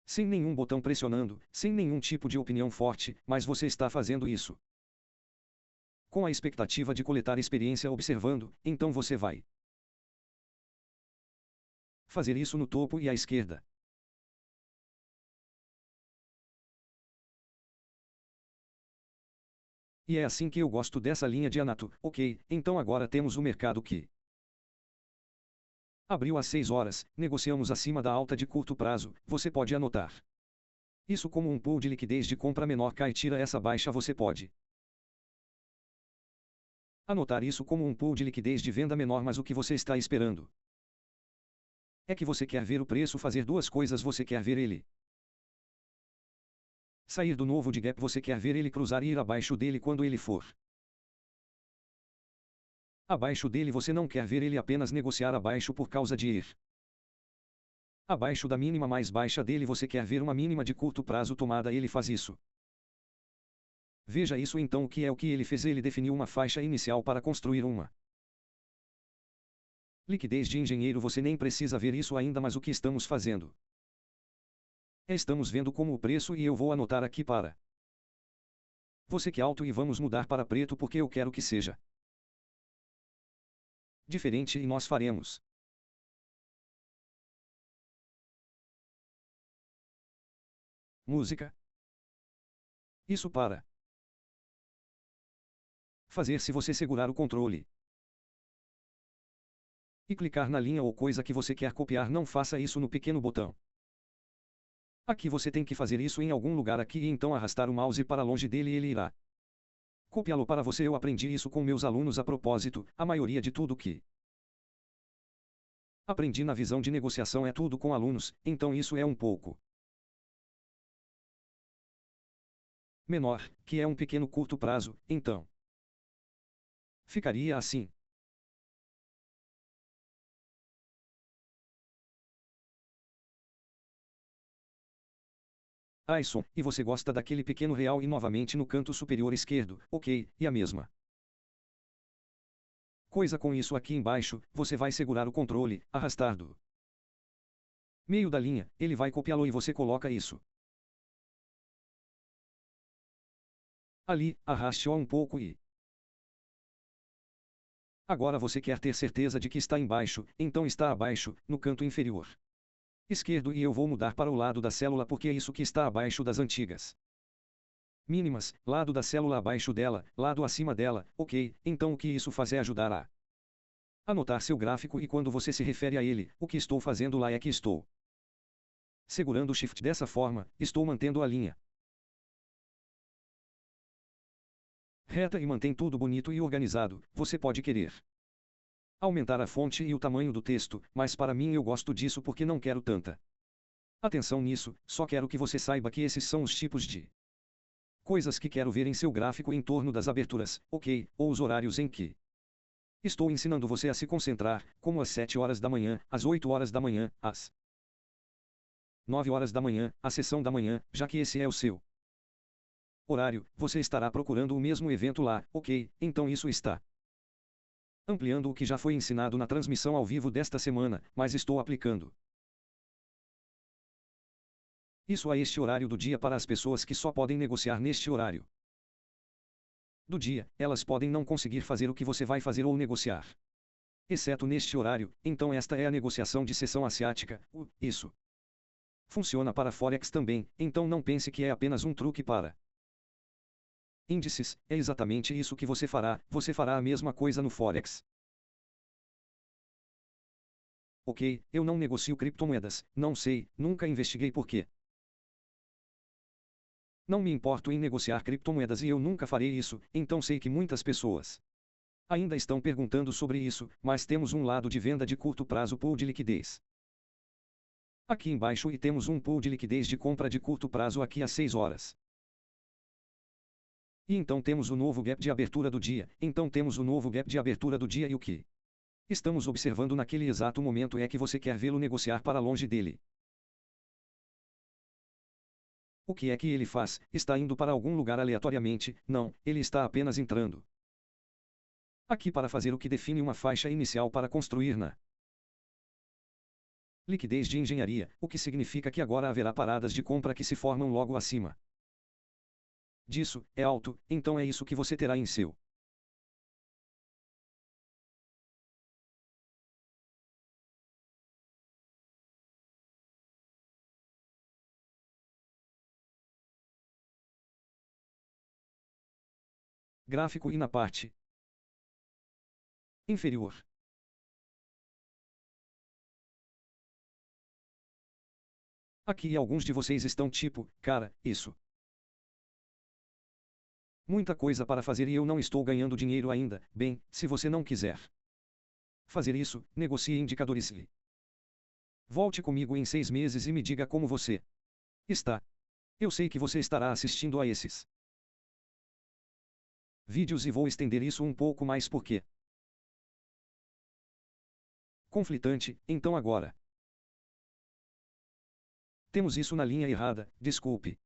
sem nenhum botão pressionando, sem nenhum tipo de opinião forte, mas você está fazendo isso com a expectativa de coletar experiência observando. Então você vai fazer isso no topo e à esquerda. E é assim que eu gosto dessa linha de Anato. Ok, então agora temos o mercado que abriu às 6 horas, negociamos acima da alta de curto prazo. Você pode anotar isso como um pool de liquidez de compra menor. Cai, tira essa baixa. Você pode anotar isso como um pool de liquidez de venda menor, mas o que você está esperando é que você quer ver o preço fazer duas coisas. Você quer ver ele sair do novo de gap, você quer ver ele cruzar e ir abaixo dele. Quando ele for abaixo dele, você não quer ver ele apenas negociar abaixo por causa de ir Abaixo da mínima mais baixa dele você quer ver uma mínima de curto prazo tomada, ele faz isso. Veja isso então, o que ele fez? Ele definiu uma faixa inicial para construir uma liquidez de engenheiro. Você nem precisa ver isso ainda, mas o que estamos fazendo? Estamos vendo como o preço, e eu vou anotar aqui para você que é alto, e vamos mudar para preto porque eu quero que seja diferente, e nós faremos música. Isso para fazer se você segurar o controle e clicar na linha ou coisa que você quer copiar, não faça isso no pequeno botão. Aqui você tem que fazer isso em algum lugar aqui, e então arrastar o mouse para longe dele e ele irá copiá-lo para você. Eu aprendi isso com meus alunos a propósito. A maioria de tudo que aprendi na visão de negociação é tudo com alunos, então isso é um pouco menor, que é um pequeno curto prazo, então ficaria assim. Aison, e você gosta daquele pequeno real, e novamente no canto superior esquerdo, ok, e a mesma coisa com isso aqui embaixo. Você vai segurar o controle, arrastar do meio da linha, ele vai copiá-lo e você coloca isso ali, arraste-o um pouco e agora você quer ter certeza de que está embaixo, então está abaixo, no canto inferior esquerdo, e eu vou mudar para o lado da célula porque é isso que está abaixo das antigas mínimas, lado da célula abaixo dela, lado acima dela, ok, então o que isso faz é ajudar a anotar seu gráfico, e quando você se refere a ele, o que estou fazendo lá é que estou segurando o Shift dessa forma, estou mantendo a linha reta e mantém tudo bonito e organizado. Você pode querer aumentar a fonte e o tamanho do texto, mas para mim eu gosto disso porque não quero tanta atenção nisso, só quero que você saiba que esses são os tipos de coisas que quero ver em seu gráfico em torno das aberturas, ok, ou os horários em que estou ensinando você a se concentrar, como às 7 horas da manhã, às 8 horas da manhã, às 9 horas da manhã, a sessão da manhã, já que esse é o seu horário, você estará procurando o mesmo evento lá, ok, então isso está ampliando o que já foi ensinado na transmissão ao vivo desta semana, mas estou aplicando isso a este horário do dia para as pessoas que só podem negociar neste horário do dia. Elas podem não conseguir fazer o que você vai fazer ou negociar, exceto neste horário. Então esta é a negociação de sessão asiática. Isso funciona para Forex também, então não pense que é apenas um truque para índices. É exatamente isso que você fará a mesma coisa no Forex. Ok, eu não negocio criptomoedas, não sei, nunca investiguei por quê. Não me importo em negociar criptomoedas e eu nunca farei isso, então sei que muitas pessoas ainda estão perguntando sobre isso, mas temos um lado de venda de curto prazo, pool de liquidez aqui embaixo, e temos um pool de liquidez de compra de curto prazo aqui às 6 horas. E então temos o novo gap de abertura do dia, e o que estamos observando naquele exato momento é que você quer vê-lo negociar para longe dele. O que é que ele faz? Está indo para algum lugar aleatoriamente? Não, ele está apenas entrando aqui para fazer o que define uma faixa inicial para construir na liquidez de engenharia, o que significa que agora haverá paradas de compra que se formam logo acima disso. É alto, então é isso que você terá em seu gráfico, e na parte inferior aqui alguns de vocês estão tipo, cara, isso muita coisa para fazer e eu não estou ganhando dinheiro ainda. Bem, se você não quiser fazer isso, negocie indicadores e volte comigo em 6 meses e me diga como você está. Eu sei que você estará assistindo a esses vídeos e vou estender isso um pouco mais porque conflitante, então agora Temos isso na linha errada, desculpe.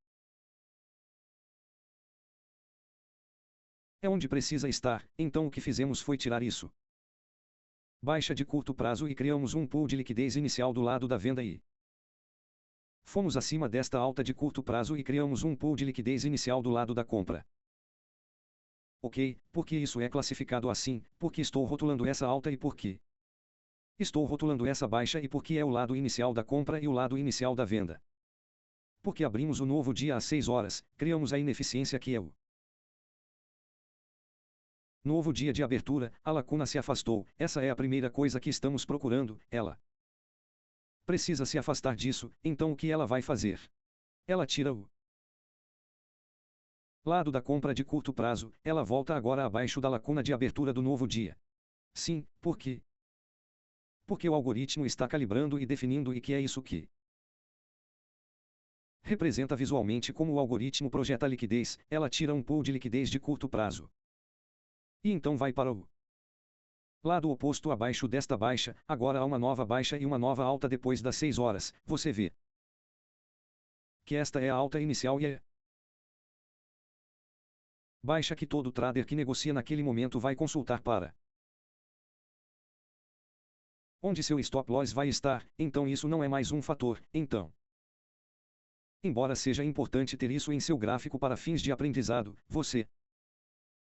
É onde precisa estar, então o que fizemos foi tirar isso. Baixa de curto prazo e criamos um pool de liquidez inicial do lado da venda e fomos acima desta alta de curto prazo e criamos um pool de liquidez inicial do lado da compra. Ok, por que isso é classificado assim? Porque estou rotulando essa alta e por quê? Estou rotulando essa baixa e porque é o lado inicial da compra e o lado inicial da venda. Porque abrimos o novo dia às 6 horas, criamos a ineficiência que é o novo dia de abertura, a lacuna se afastou, essa é a primeira coisa que estamos procurando, ela precisa se afastar disso, então o que ela vai fazer? Ela tira o lado da compra de curto prazo, ela volta agora abaixo da lacuna de abertura do novo dia. Sim, por quê? Porque o algoritmo está calibrando e definindo e que é isso que representa visualmente como o algoritmo projeta a liquidez, ela tira um pool de liquidez de curto prazo. E então vai para o lado oposto abaixo desta baixa, agora há uma nova baixa e uma nova alta depois das 6 horas, você vê que esta é a alta inicial e é baixa que todo trader que negocia naquele momento vai consultar para onde seu stop loss vai estar, então isso não é mais um fator, então. Embora seja importante ter isso em seu gráfico para fins de aprendizado, você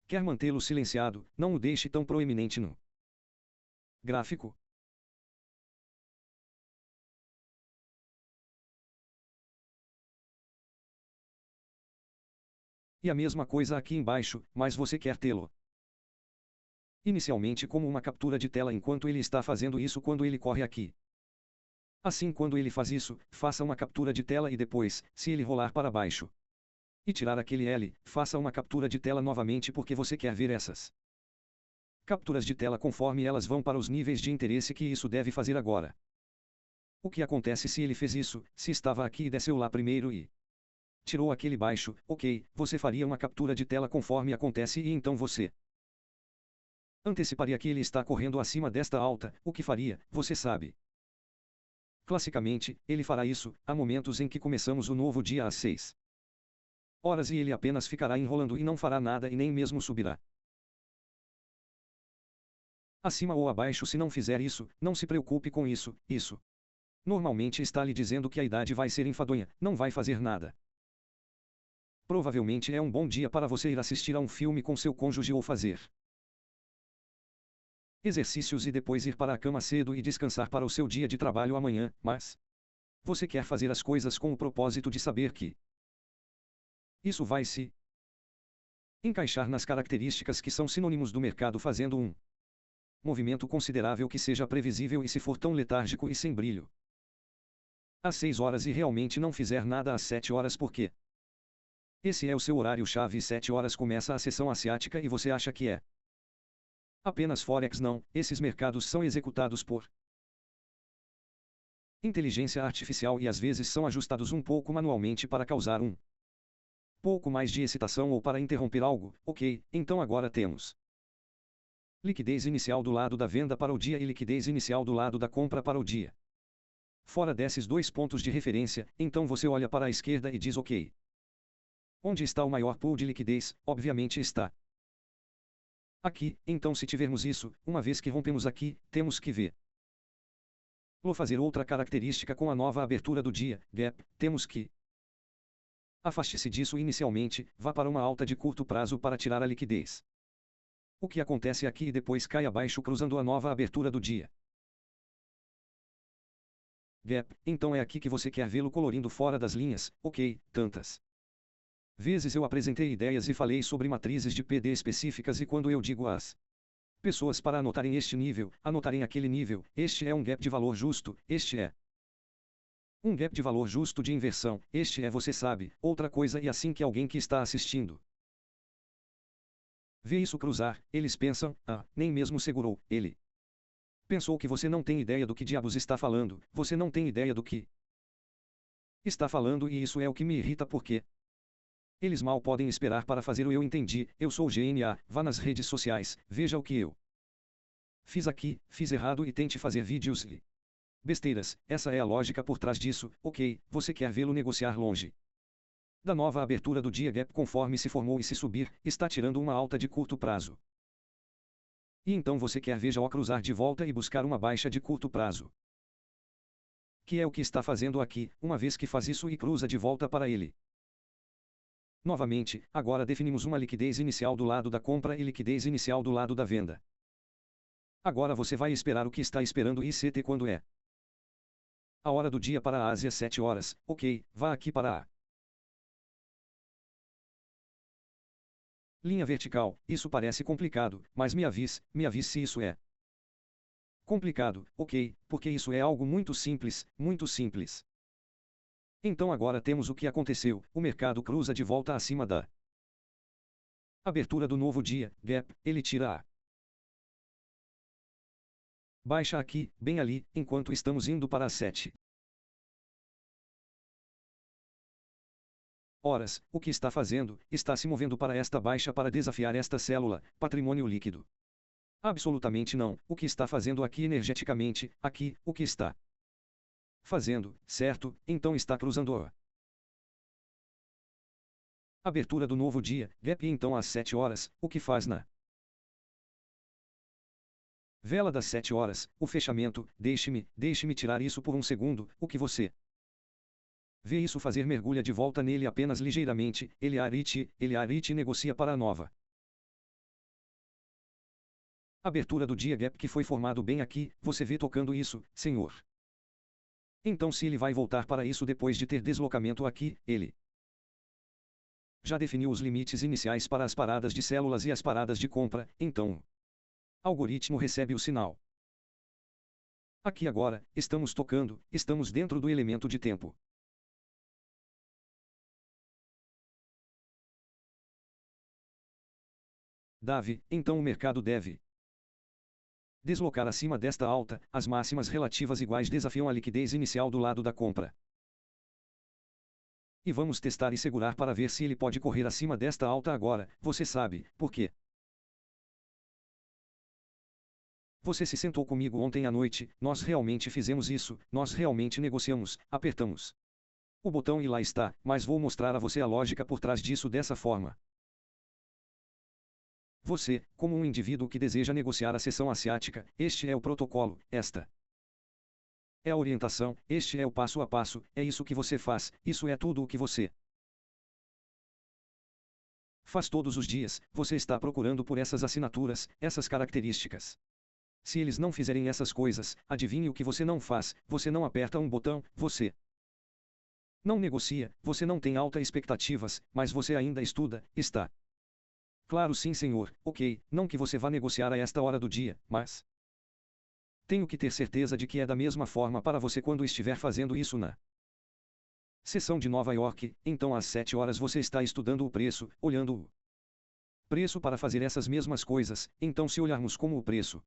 quer mantê-lo silenciado, não o deixe tão proeminente no gráfico. E a mesma coisa aqui embaixo, mas você quer tê-lo inicialmente como uma captura de tela enquanto ele está fazendo isso quando ele corre aqui. Assim, quando ele faz isso, faça uma captura de tela e depois, se ele rolar para baixo e tirar aquele L, faça uma captura de tela novamente porque você quer ver essas capturas de tela conforme elas vão para os níveis de interesse que isso deve fazer agora. O que acontece se ele fez isso, se estava aqui e desceu lá primeiro e tirou aquele baixo, ok, você faria uma captura de tela conforme acontece e então você anteciparia que ele está correndo acima desta alta, o que faria, você sabe. Classicamente, ele fará isso, há momentos em que começamos o novo dia às 6 horas e ele apenas ficará enrolando e não fará nada e nem mesmo subirá acima ou abaixo. Se não fizer isso, não se preocupe com isso, isso normalmente está lhe dizendo que a idade vai ser enfadonha, não vai fazer nada. Provavelmente é um bom dia para você ir assistir a um filme com seu cônjuge ou fazer exercícios e depois ir para a cama cedo e descansar para o seu dia de trabalho amanhã, mas você quer fazer as coisas com o propósito de saber que isso vai se encaixar nas características que são sinônimos do mercado, fazendo um movimento considerável que seja previsível e se for tão letárgico e sem brilho às 6 horas e realmente não fizer nada às 7 horas porque esse é o seu horário-chave e 7 horas começa a sessão asiática e você acha que é apenas Forex. Não, esses mercados são executados por inteligência artificial e às vezes são ajustados um pouco manualmente para causar um pouco mais de excitação ou para interromper algo. Ok, então agora temos liquidez inicial do lado da venda para o dia e liquidez inicial do lado da compra para o dia. Fora desses dois pontos de referência, então você olha para a esquerda e diz ok. Onde está o maior pool de liquidez? Obviamente está aqui. Então, se tivermos isso, uma vez que rompemos aqui, temos que ver fazer outra característica com a nova abertura do dia, gap, temos que afaste-se disso inicialmente, vá para uma alta de curto prazo para tirar a liquidez. O que acontece aqui e depois cai abaixo cruzando a nova abertura do dia. Gap, então é aqui que você quer vê-lo colorindo fora das linhas, ok, tantas vezes eu apresentei ideias e falei sobre matrizes de PD específicas e quando eu digo às pessoas para anotarem este nível, anotarem aquele nível, este é um gap de valor justo, este é um gap de valor justo de inversão, este é, você sabe, outra coisa. E assim que alguém que está assistindo vê isso cruzar, eles pensam, nem mesmo segurou, ele pensou que você não tem ideia do que diabos está falando, você não tem ideia do que está falando e isso é o que me irrita porque eles mal podem esperar para fazer o eu entendi, eu sou GNA, vá nas redes sociais, veja o que eu fiz aqui, fiz errado e tente fazer vídeos e Besteiras, essa é a lógica por trás disso, ok, você quer vê-lo negociar longe da nova abertura do dia gap conforme se formou e se subir, está tirando uma alta de curto prazo. E então você quer veja-o cruzar de volta e buscar uma baixa de curto prazo. Que é o que está fazendo aqui, uma vez que faz isso e cruza de volta para ele. Novamente, agora definimos uma liquidez inicial do lado da compra e liquidez inicial do lado da venda. Agora você vai esperar o que está esperando ICT quando é a hora do dia para a Ásia 7 horas, ok, vá aqui para a linha vertical. Isso parece complicado, mas me avise se isso é complicado, ok, porque isso é algo muito simples, muito simples. Então agora temos o que aconteceu, o mercado cruza de volta acima da abertura do novo dia, gap, ele tira a baixa aqui, bem ali, enquanto estamos indo para as 7 horas, o que está fazendo, está se movendo para esta baixa para desafiar esta célula, patrimônio líquido. Absolutamente não, o que está fazendo aqui energeticamente, aqui, o que está fazendo, certo, então está cruzando a abertura do novo dia, gap e então às 7 horas, o que faz na vela das 7 horas, o fechamento, deixe-me tirar isso por um segundo, o que você vê isso fazer mergulha de volta nele apenas ligeiramente, ele Arit negocia para a nova abertura do dia gap que foi formado bem aqui, você vê tocando isso, senhor. Então se ele vai voltar para isso depois de ter deslocamento aqui, ele já definiu os limites iniciais para as paradas de células e as paradas de compra, então o algoritmo recebe o sinal. Aqui agora, estamos tocando, estamos dentro do elemento de tempo. Davi, então o mercado deve deslocar acima desta alta, as máximas relativas iguais desafiam a liquidez inicial do lado da compra. E vamos testar e segurar para ver se ele pode correr acima desta alta agora, você sabe, por quê? Você se sentou comigo ontem à noite, nós realmente fizemos isso, nós realmente negociamos, apertamos o botão e lá está, mas vou mostrar a você a lógica por trás disso dessa forma. Você, como um indivíduo que deseja negociar a seção asiática, este é o protocolo, esta é a orientação, este é o passo a passo, é isso que você faz, isso é tudo o que você faz todos os dias, você está procurando por essas assinaturas, essas características. Se eles não fizerem essas coisas, adivinhe o que você não faz, você não aperta um botão, você não negocia, você não tem altas expectativas, mas você ainda estuda, está. Claro sim senhor, ok, não que você vá negociar a esta hora do dia, mas tenho que ter certeza de que é da mesma forma para você quando estiver fazendo isso na sessão de Nova York, então às 7 horas você está estudando o preço, olhando o preço para fazer essas mesmas coisas, então se olharmos como o preço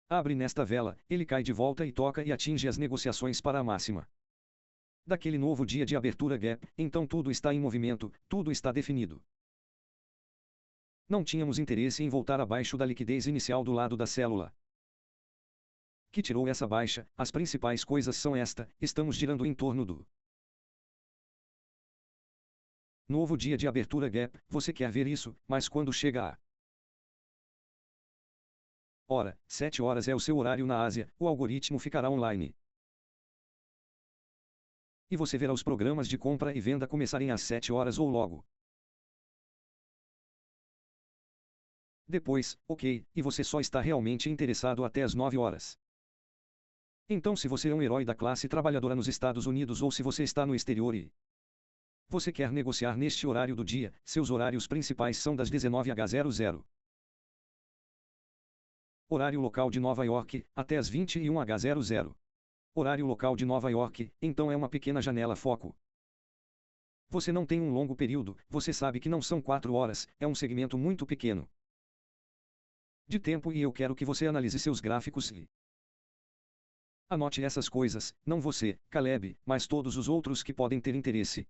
abre nesta vela, ele cai de volta e toca e atinge as negociações para a máxima daquele novo dia de abertura gap, então tudo está em movimento, tudo está definido. Não tínhamos interesse em voltar abaixo da liquidez inicial do lado da célula que tirou essa baixa, as principais coisas são estamos girando em torno do novo dia de abertura gap, você quer ver isso, mas quando chega a hora, 7 horas é o seu horário na Ásia, o algoritmo ficará online. E você verá os programas de compra e venda começarem às 7 horas ou logo depois, ok, e você só está realmente interessado até as 9 horas. Então se você é um herói da classe trabalhadora nos Estados Unidos ou se você está no exterior e você quer negociar neste horário do dia, seus horários principais são das 19h00. Horário local de Nova York, até as 21h00. Horário local de Nova York, então é uma pequena janela foco. Você não tem um longo período, você sabe que não são 4 horas, é um segmento muito pequeno de tempo e eu quero que você analise seus gráficos e anote essas coisas, não você, Caleb, mas todos os outros que podem ter interesse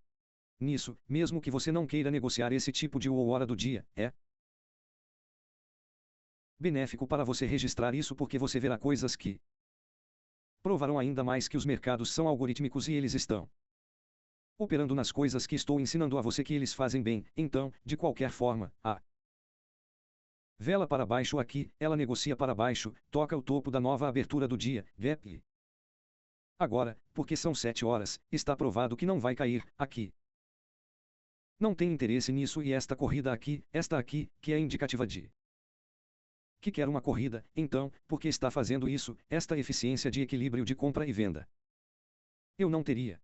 nisso, mesmo que você não queira negociar esse tipo de hora do dia, é benéfico para você registrar isso porque você verá coisas que Provarão ainda mais que os mercados são algorítmicos e eles estão operando nas coisas que estou ensinando a você que eles fazem bem. Então, de qualquer forma, a vela para baixo aqui, ela negocia para baixo, toca o topo da nova abertura do dia, gap. Agora, porque são 7 horas, está provado que não vai cair, aqui. Não tem interesse nisso e esta corrida aqui, esta aqui, que é indicativa de que quer uma corrida, então, porque está fazendo isso, esta eficiência de equilíbrio de compra e venda. Eu não teria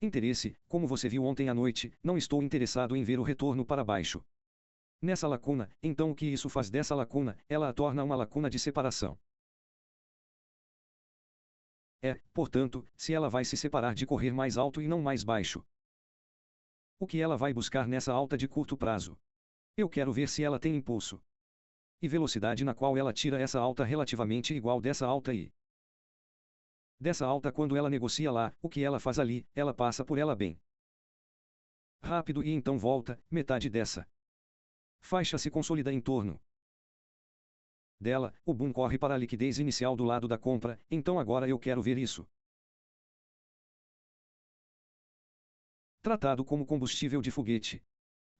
interesse, como você viu ontem à noite, não estou interessado em ver o retorno para baixo. Nessa lacuna, então o que isso faz dessa lacuna, ela a torna uma lacuna de separação. Portanto, se ela vai se separar de correr mais alto e não mais baixo. O que ela vai buscar nessa alta de curto prazo? Eu quero ver se ela tem impulso e velocidade na qual ela tira essa alta relativamente igual dessa alta e dessa alta quando ela negocia lá, o que ela faz ali, ela passa por ela bem rápido e então volta, metade dessa faixa se consolida em torno dela, o boom corre para a liquidez inicial do lado da compra, então agora eu quero ver isso tratado como combustível de foguete.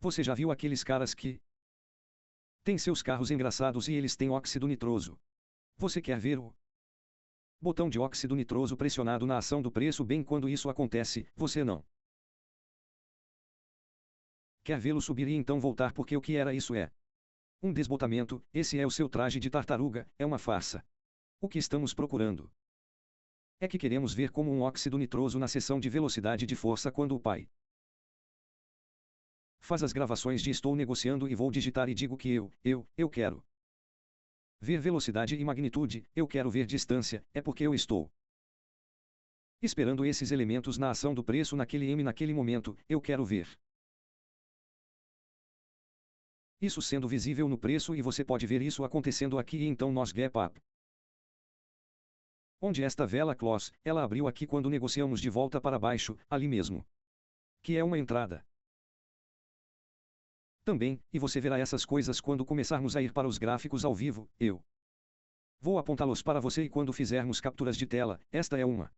Você já viu aqueles caras que têm seus carros engraçados e eles têm óxido nitroso? Você quer ver o botão de óxido nitroso pressionado na ação do preço bem quando isso acontece, você não quer vê-lo subir e então voltar porque o que era isso é um desbotamento, esse é o seu traje de tartaruga, é uma farsa. O que estamos procurando é que queremos ver como um óxido nitroso na seção de velocidade de força quando o pai faz as gravações de estou negociando e vou digitar e digo que eu quero ver velocidade e magnitude, eu quero ver distância, é porque eu estou esperando esses elementos na ação do preço naquele M naquele momento, eu quero ver isso sendo visível no preço e você pode ver isso acontecendo aqui e então nós gap up. Onde esta vela close, ela abriu aqui quando negociamos de volta para baixo, ali mesmo. Que é uma entrada. Também, e você verá essas coisas quando começarmos a ir para os gráficos ao vivo, eu vou apontá-los para você e quando fizermos capturas de tela, esta é uma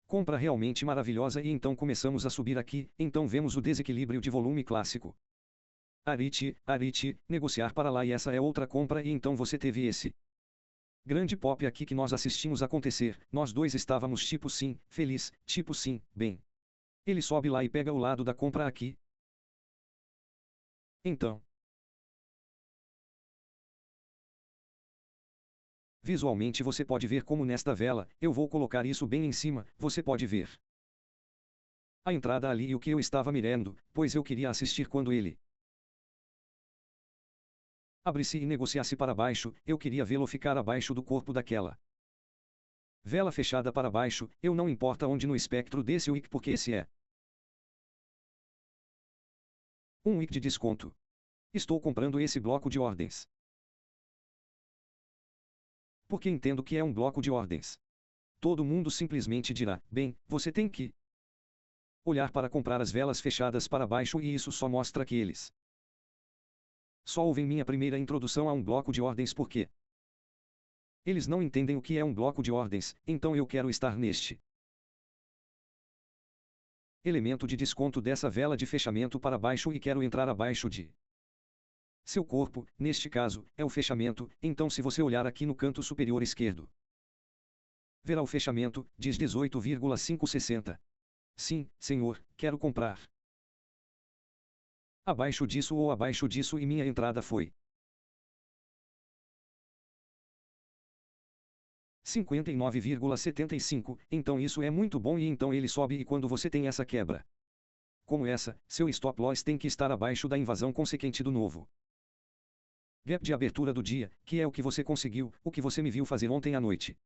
compra realmente maravilhosa e então começamos a subir aqui, então vemos o desequilíbrio de volume clássico. Arite, negociar para lá e essa é outra compra e então você teve esse grande pop aqui que nós assistimos acontecer, nós dois estávamos tipo sim, feliz, tipo sim, bem. Ele sobe lá e pega o lado da compra aqui. Então, visualmente você pode ver como nesta vela, eu vou colocar isso bem em cima, você pode ver a entrada ali e o que eu estava mirando, pois eu queria assistir quando ele abre-se e negociasse para baixo, eu queria vê-lo ficar abaixo do corpo daquela vela fechada para baixo, eu não importa onde no espectro desse wick porque esse é um wick de desconto. Estou comprando esse bloco de ordens porque entendo que é um bloco de ordens. Todo mundo simplesmente dirá, bem, você tem que olhar para comprar as velas fechadas para baixo e isso só mostra que eles só ouvem minha primeira introdução a um bloco de ordens porque eles não entendem o que é um bloco de ordens, então eu quero estar neste elemento de desconto dessa vela de fechamento para baixo e quero entrar abaixo de seu corpo, neste caso, é o fechamento, então se você olhar aqui no canto superior esquerdo, verá o fechamento, diz 18,560. Sim, senhor, quero comprar abaixo disso e minha entrada foi 59,75, então isso é muito bom e então ele sobe e quando você tem essa quebra como essa, seu stop loss tem que estar abaixo da invasão consequente do novo gap de abertura do dia, que é o que você conseguiu, o que você me viu fazer ontem à noite.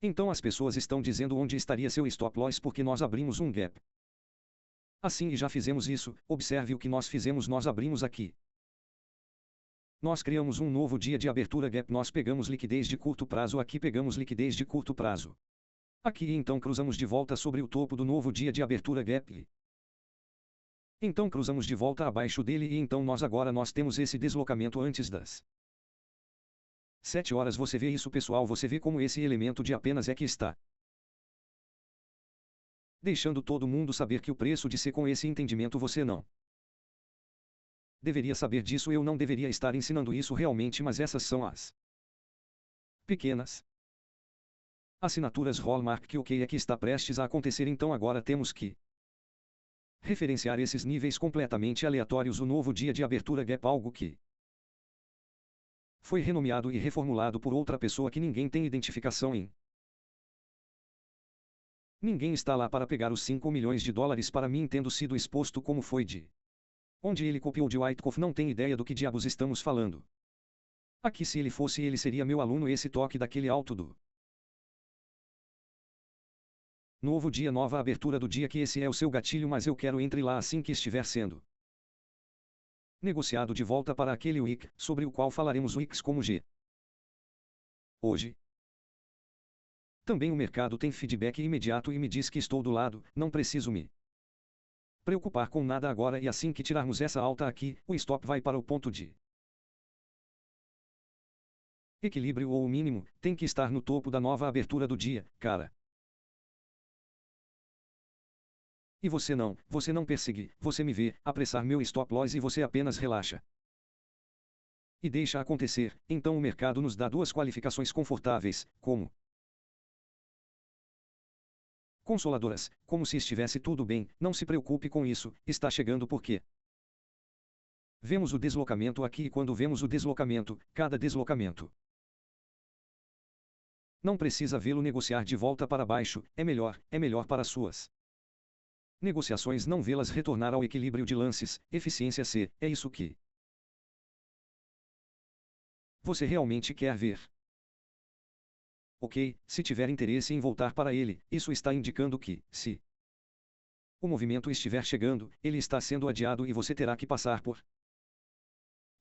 Então as pessoas estão dizendo onde estaria seu stop loss porque nós abrimos um gap. Assim e já fizemos isso, observe o que nós fizemos, nós abrimos aqui. Nós criamos um novo dia de abertura gap, nós pegamos liquidez de curto prazo aqui, pegamos liquidez de curto prazo aqui e então cruzamos de volta sobre o topo do novo dia de abertura gap. Então cruzamos de volta abaixo dele e então nós agora nós temos esse deslocamento antes das 7 horas você vê isso pessoal, você vê como esse elemento de apenas é que está deixando todo mundo saber que o preço de ser com esse entendimento você não deveria saber disso, eu não deveria estar ensinando isso realmente, mas essas são as pequenas assinaturas Hallmark que é que está prestes a acontecer, então agora temos que referenciar esses níveis completamente aleatórios. O novo dia de abertura Gap, algo que foi renomeado e reformulado por outra pessoa que ninguém tem identificação em. Ninguém está lá para pegar os 5 milhões de dólares para mim tendo sido exposto como foi de onde ele copiou de Wyckoff, não tem ideia do que diabos estamos falando. Aqui se ele fosse ele seria meu aluno, esse toque daquele alto do novo dia, nova abertura do dia, que esse é o seu gatilho, mas eu quero entre lá assim que estiver sendo negociado de volta para aquele Wix, sobre o qual falaremos Wix como G. Hoje. Também o mercado tem feedback imediato e me diz que estou do lado, não preciso me preocupar com nada agora, e assim que tirarmos essa alta aqui, o stop vai para o ponto de equilíbrio ou o mínimo, tem que estar no topo da nova abertura do dia, cara. E você não persegue, você me vê apressar meu stop loss e você apenas relaxa e deixa acontecer. Então o mercado nos dá duas qualificações confortáveis, como consoladoras, como se estivesse tudo bem, não se preocupe com isso, está chegando porque vemos o deslocamento aqui, e quando vemos o deslocamento, cada deslocamento não precisa vê-lo negociar de volta para baixo, é melhor para suas negociações não vê-las retornar ao equilíbrio de lances, eficiência C, é isso que você realmente quer ver. Ok, se tiver interesse em voltar para ele, isso está indicando que, se o movimento estiver chegando, ele está sendo adiado e você terá que passar por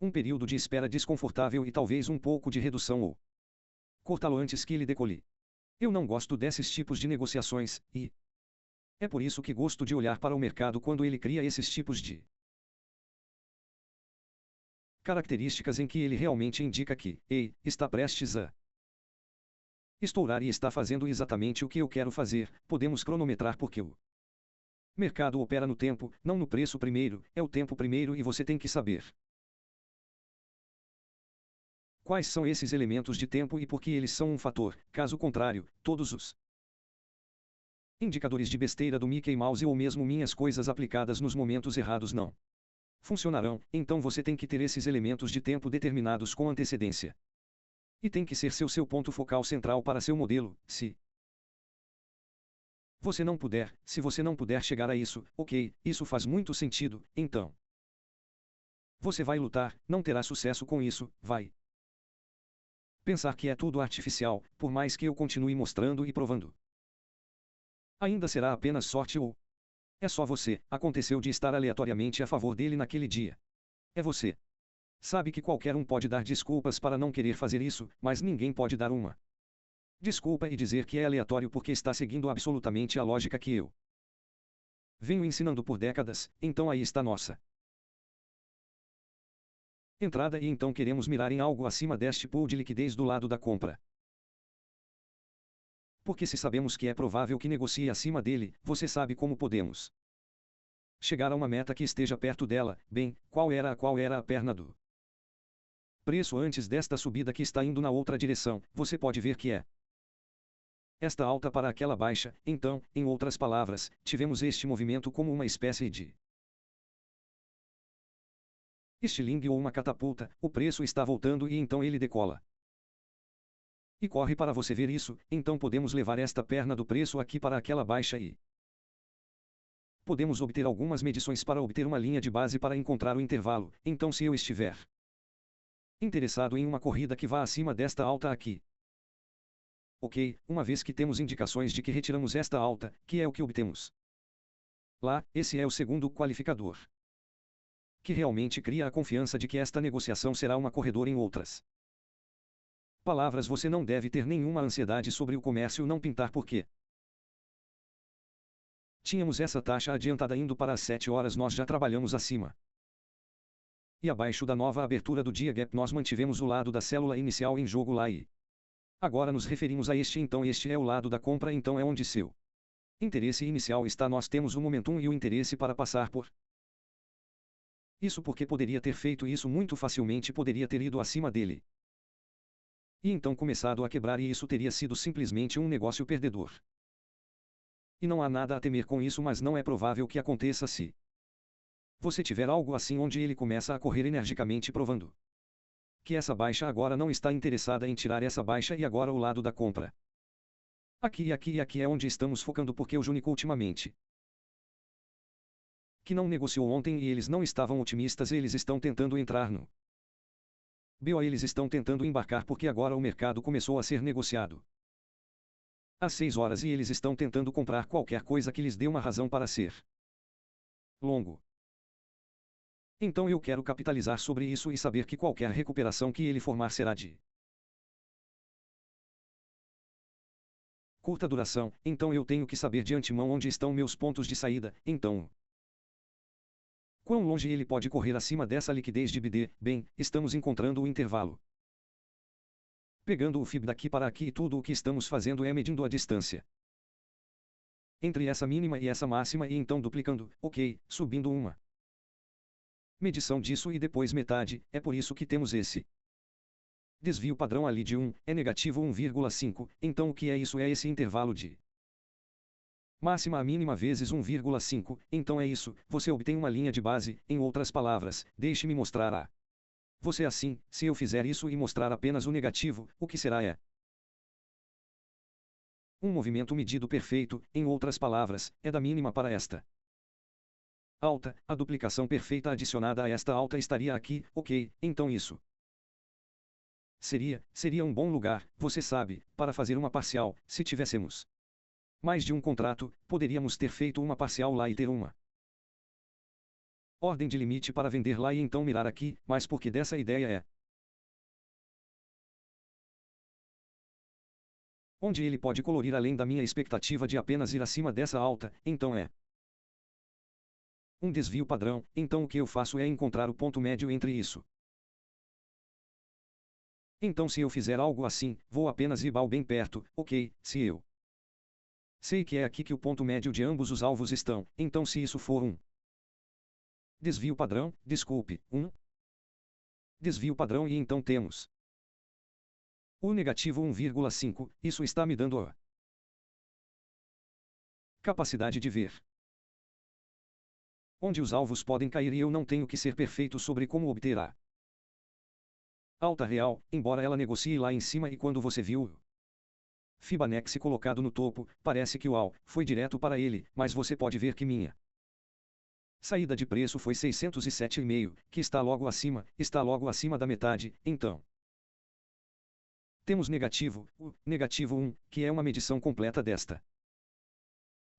um período de espera desconfortável e talvez um pouco de redução ou cortá-lo antes que ele decole. Eu não gosto desses tipos de negociações, e é por isso que gosto de olhar para o mercado quando ele cria esses tipos de características em que ele realmente indica que, ei, está prestes a estourar e está fazendo exatamente o que eu quero fazer. Podemos cronometrar porque o mercado opera no tempo, não no preço primeiro, é o tempo primeiro e você tem que saber quais são esses elementos de tempo e por que eles são um fator. Caso contrário, todos os indicadores de besteira do Mickey Mouse ou mesmo minhas coisas aplicadas nos momentos errados não funcionarão. Então você tem que ter esses elementos de tempo determinados com antecedência. E tem que ser seu ponto focal central para seu modelo. Se você não puder chegar a isso, ok, isso faz muito sentido, então você vai lutar, não terá sucesso com isso, vai pensar que é tudo artificial, por mais que eu continue mostrando e provando. Ainda será apenas sorte ou é só você, aconteceu de estar aleatoriamente a favor dele naquele dia. É você. Sabe que qualquer um pode dar desculpas para não querer fazer isso, mas ninguém pode dar uma desculpa e dizer que é aleatório porque está seguindo absolutamente a lógica que eu venho ensinando por décadas. Então aí está nossa entrada e então queremos mirar em algo acima deste pool de liquidez do lado da compra. Porque se sabemos que é provável que negocie acima dele, você sabe como podemos chegar a uma meta que esteja perto dela. Bem, qual era a perna do preço antes desta subida que está indo na outra direção? Você pode ver que é esta alta para aquela baixa. Então, em outras palavras, tivemos este movimento como uma espécie de estilingue ou uma catapulta. O preço está voltando e então ele decola e corre para você ver isso. Então podemos levar esta perna do preço aqui para aquela baixa e podemos obter algumas medições para obter uma linha de base para encontrar o intervalo. Então se eu estiver interessado em uma corrida que vá acima desta alta aqui, ok, uma vez que temos indicações de que retiramos esta alta, que é o que obtemos lá, esse é o segundo qualificador que realmente cria a confiança de que esta negociação será uma corredora. Em outras palavras, você não deve ter nenhuma ansiedade sobre o comércio não pintar porque tínhamos essa taxa adiantada indo para as 7 horas, nós já trabalhamos acima E abaixo da nova abertura do dia gap nós mantivemos o lado da célula inicial em jogo lá e agora nos referimos a este, então este é o lado da compra, então é onde seu interesse inicial está. Nós temos o momentum e o interesse para passar por isso porque poderia ter feito isso muito facilmente, poderia ter ido acima dele e então começado a quebrar, e isso teria sido simplesmente um negócio perdedor. E não há nada a temer com isso, mas não é provável que aconteça se você tiver algo assim onde ele começa a correr energicamente provando que essa baixa agora não está interessada em tirar essa baixa e agora o lado da compra. Aqui e aqui e aqui é onde estamos focando, porque o Junico ultimamente que não negociou ontem e eles não estavam otimistas, eles estão tentando entrar no BO, eles estão tentando embarcar porque agora o mercado começou a ser negociado às 6 horas e eles estão tentando comprar qualquer coisa que lhes dê uma razão para ser longo. Então eu quero capitalizar sobre isso e saber que qualquer recuperação que ele formar será de curta duração, então eu tenho que saber de antemão onde estão meus pontos de saída, então quão longe ele pode correr acima dessa liquidez de BD. Bem, estamos encontrando o intervalo. Pegando o FIB daqui para aqui e tudo o que estamos fazendo é medindo a distância entre essa mínima e essa máxima e então duplicando, ok, subindo uma medição disso e depois metade, é por isso que temos esse desvio padrão ali de 1, é negativo 1,5, então o que é isso? É esse intervalo de máxima a mínima vezes 1,5, então é isso, você obtém uma linha de base, em outras palavras, deixe-me mostrar a você assim, se eu fizer isso e mostrar apenas o negativo, o que será é um movimento medido perfeito, em outras palavras, é da mínima para esta alta, a duplicação perfeita adicionada a esta alta estaria aqui, ok, então isso seria um bom lugar, você sabe, para fazer uma parcial. Se tivéssemos mais de um contrato, poderíamos ter feito uma parcial lá e ter uma ordem de limite para vender lá e então mirar aqui, mas porque dessa ideia é onde ele pode colorir além da minha expectativa de apenas ir acima dessa alta, então é um desvio padrão, então o que eu faço é encontrar o ponto médio entre isso. Então se eu fizer algo assim, vou apenas ir bem perto, ok, se eu sei que é aqui que o ponto médio de ambos os alvos estão, então se isso for um desvio padrão, desculpe, um desvio padrão e então temos o negativo 1,5, isso está me dando a capacidade de ver onde os alvos podem cair e eu não tenho que ser perfeito sobre como obter a alta real, embora ela negocie lá em cima e quando você viu o Fibonacci colocado no topo, parece que o AL foi direto para ele, mas você pode ver que minha saída de preço foi 607,5, que está logo acima da metade, então temos negativo, o negativo 1, que é uma medição completa desta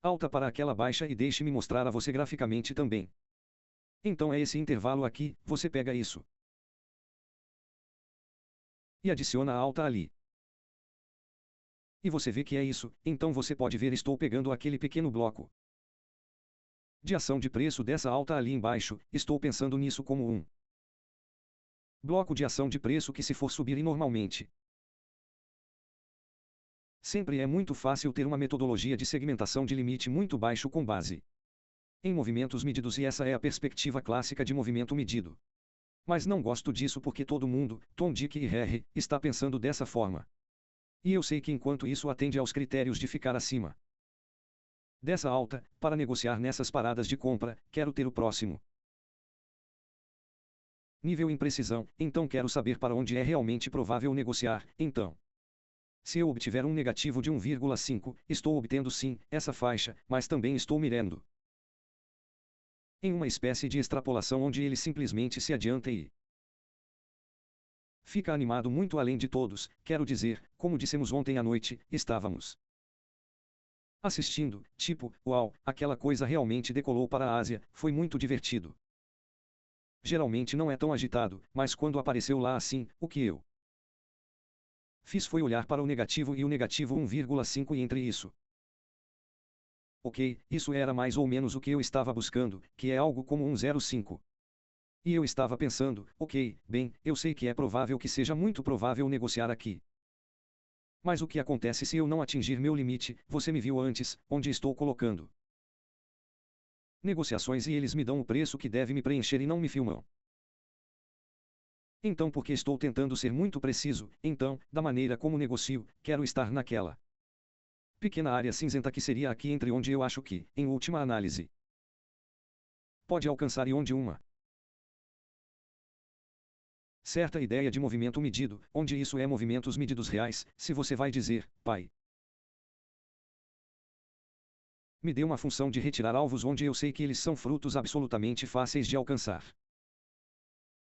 alta para aquela baixa e deixe-me mostrar a você graficamente também. Então é esse intervalo aqui, você pega isso e adiciona a alta ali. E você vê que é isso, então você pode ver estou pegando aquele pequeno bloco de ação de preço dessa alta ali embaixo, estou pensando nisso como um bloco de ação de preço que se for subir e normalmente sempre é muito fácil ter uma metodologia de segmentação de limite muito baixo com base em movimentos medidos e essa é a perspectiva clássica de movimento medido. Mas não gosto disso porque todo mundo, Tom, Dick e Harry, está pensando dessa forma. E eu sei que enquanto isso atende aos critérios de ficar acima dessa alta, para negociar nessas paradas de compra, quero ter o próximo nível em precisão, então quero saber para onde é realmente provável negociar, então se eu obtiver um negativo de 1,5, estou obtendo sim, essa faixa, mas também estou mirando em uma espécie de extrapolação onde ele simplesmente se adianta e fica animado muito além de todos, quero dizer, como dissemos ontem à noite, estávamos assistindo, tipo, uau, aquela coisa realmente decolou para a Ásia, foi muito divertido. Geralmente não é tão agitado, mas quando apareceu lá assim, o que eu fiz foi olhar para o negativo e o negativo 1,5 e entre isso. Ok, isso era mais ou menos o que eu estava buscando, que é algo como 1,05. E eu estava pensando, ok, bem, eu sei que é provável que seja muito provável negociar aqui. Mas o que acontece se eu não atingir meu limite? Você me viu antes, onde estou colocando negociações e eles me dão o preço que deve me preencher e não me filmam. Então, porque estou tentando ser muito preciso, então, da maneira como negocio, quero estar naquela pequena área cinzenta que seria aqui entre onde eu acho que, em última análise, pode alcançar e onde uma certa ideia de movimento medido, onde isso é movimentos medidos reais, se você vai dizer, pai, me dê uma função de retirar alvos onde eu sei que eles são frutos absolutamente fáceis de alcançar.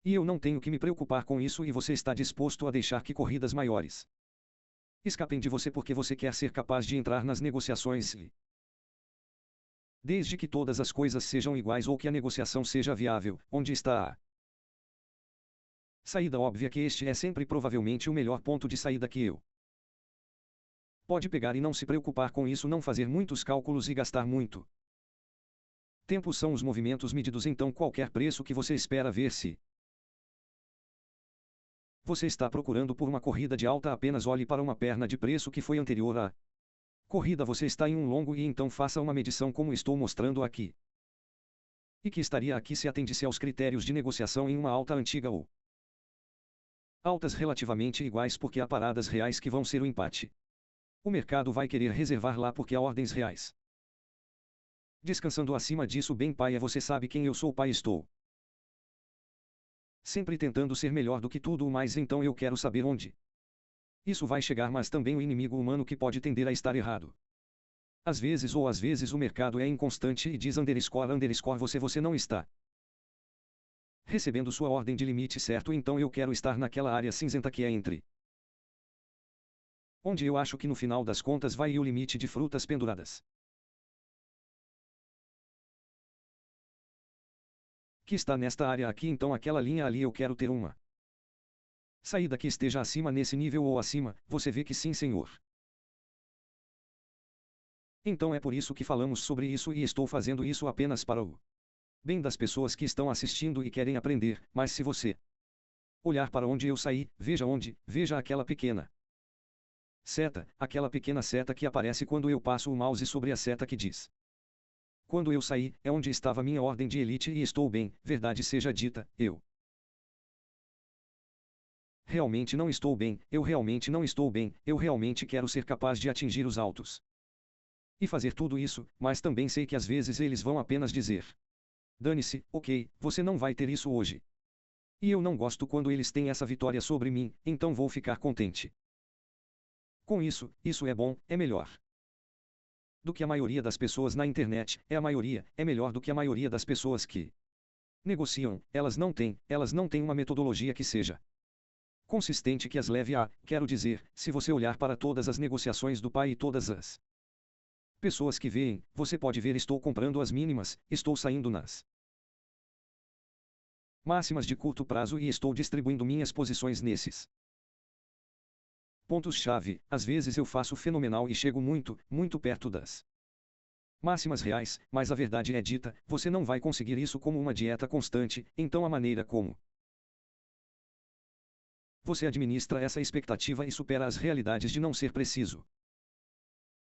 E eu não tenho que me preocupar com isso e você está disposto a deixar que corridas maiores escapem de você porque você quer ser capaz de entrar nas negociações e desde que todas as coisas sejam iguais ou que a negociação seja viável, onde está a saída óbvia que este é sempre provavelmente o melhor ponto de saída que eu pode pegar e não se preocupar com isso, não fazer muitos cálculos e gastar muito tempo são os movimentos medidos, então qualquer preço que você espera ver se você está procurando por uma corrida de alta, apenas olhe para uma perna de preço que foi anterior à corrida, você está em um longo e então faça uma medição como estou mostrando aqui. E que estaria aqui se atendisse aos critérios de negociação em uma alta antiga ou altas relativamente iguais porque há paradas reais que vão ser o empate. O mercado vai querer reservar lá porque há ordens reais. Descansando acima disso, bem pai, você sabe quem eu sou, pai, estou sempre tentando ser melhor do que tudo o mais, então eu quero saber onde isso vai chegar, mas também o inimigo humano que pode tender a estar errado. Às vezes o mercado é inconstante e diz você não está recebendo sua ordem de limite certo, então eu quero estar naquela área cinzenta que é entre onde eu acho que no final das contas vai e o limite de frutas penduradas que está nesta área aqui, então aquela linha ali eu quero ter uma saída que esteja acima nesse nível ou acima, você vê que sim, senhor. Então é por isso que falamos sobre isso e estou fazendo isso apenas para o bem das pessoas que estão assistindo e querem aprender, mas se você olhar para onde eu saí, veja aquela pequena seta que aparece quando eu passo o mouse sobre a seta que diz quando eu saí, é onde estava minha ordem de elite e estou bem, verdade seja dita, eu realmente não estou bem, eu realmente não estou bem, eu realmente quero ser capaz de atingir os altos e fazer tudo isso, mas também sei que às vezes eles vão apenas dizer: dane-se, ok, você não vai ter isso hoje. E eu não gosto quando eles têm essa vitória sobre mim, então vou ficar contente com isso, isso é bom, é melhor do que a maioria das pessoas na internet, é melhor do que a maioria das pessoas que negociam, elas não têm uma metodologia que seja consistente que as leve a, quero dizer, se você olhar para todas as negociações do pai e todas as pessoas que veem, você pode ver estou comprando as mínimas, estou saindo nas máximas de curto prazo e estou distribuindo minhas posições nesses pontos-chave. Às vezes eu faço fenomenal e chego muito perto das máximas reais, mas a verdade é dita, você não vai conseguir isso como uma dieta constante, então a maneira como você administra essa expectativa e supera as realidades de não ser preciso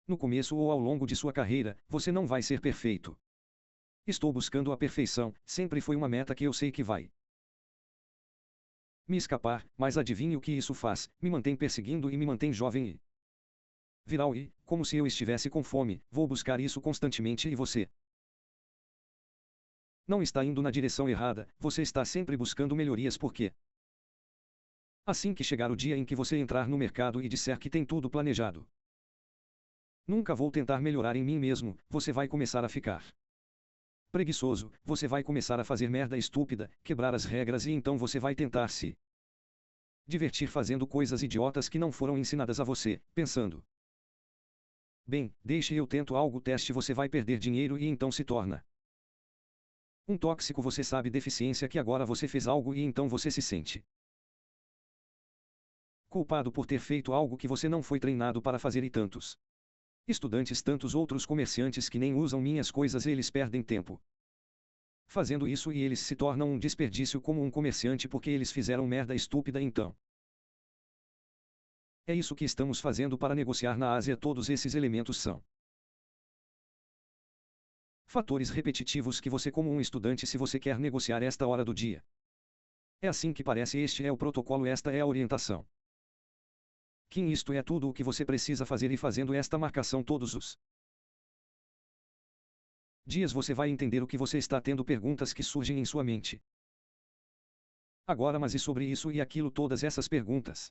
no começo ou ao longo de sua carreira, você não vai ser perfeito. Estou buscando a perfeição, sempre foi uma meta que eu sei que vai me escapar, mas adivinhe o que isso faz, me mantém perseguindo e me mantém jovem e viral e, como se eu estivesse com fome, vou buscar isso constantemente e você não está indo na direção errada, você está sempre buscando melhorias porque assim que chegar o dia em que você entrar no mercado e disser que tem tudo planejado, nunca vou tentar melhorar em mim mesmo, você vai começar a ficar preguiçoso, você vai começar a fazer merda estúpida, quebrar as regras e então você vai tentar se divertir fazendo coisas idiotas que não foram ensinadas a você, pensando: bem, deixe eu tento algo, teste, você vai perder dinheiro e então se torna um tóxico, você sabe, deficiência que agora você fez algo e então você se sente culpado por ter feito algo que você não foi treinado para fazer e tantos estudantes, tantos outros comerciantes que nem usam minhas coisas, eles perdem tempo Fazendo isso e eles se tornam um desperdício como um comerciante porque eles fizeram merda estúpida então. É isso que estamos fazendo para negociar na Ásia. Todos esses elementos são fatores repetitivos que você como um estudante se você quer negociar esta hora do dia. É assim que parece. Este é o protocolo, esta é a orientação. Kim, isto é tudo o que você precisa fazer e fazendo esta marcação todos os dias você vai entender o que você está tendo perguntas que surgem em sua mente. Agora, mas e sobre isso e aquilo? Todas essas perguntas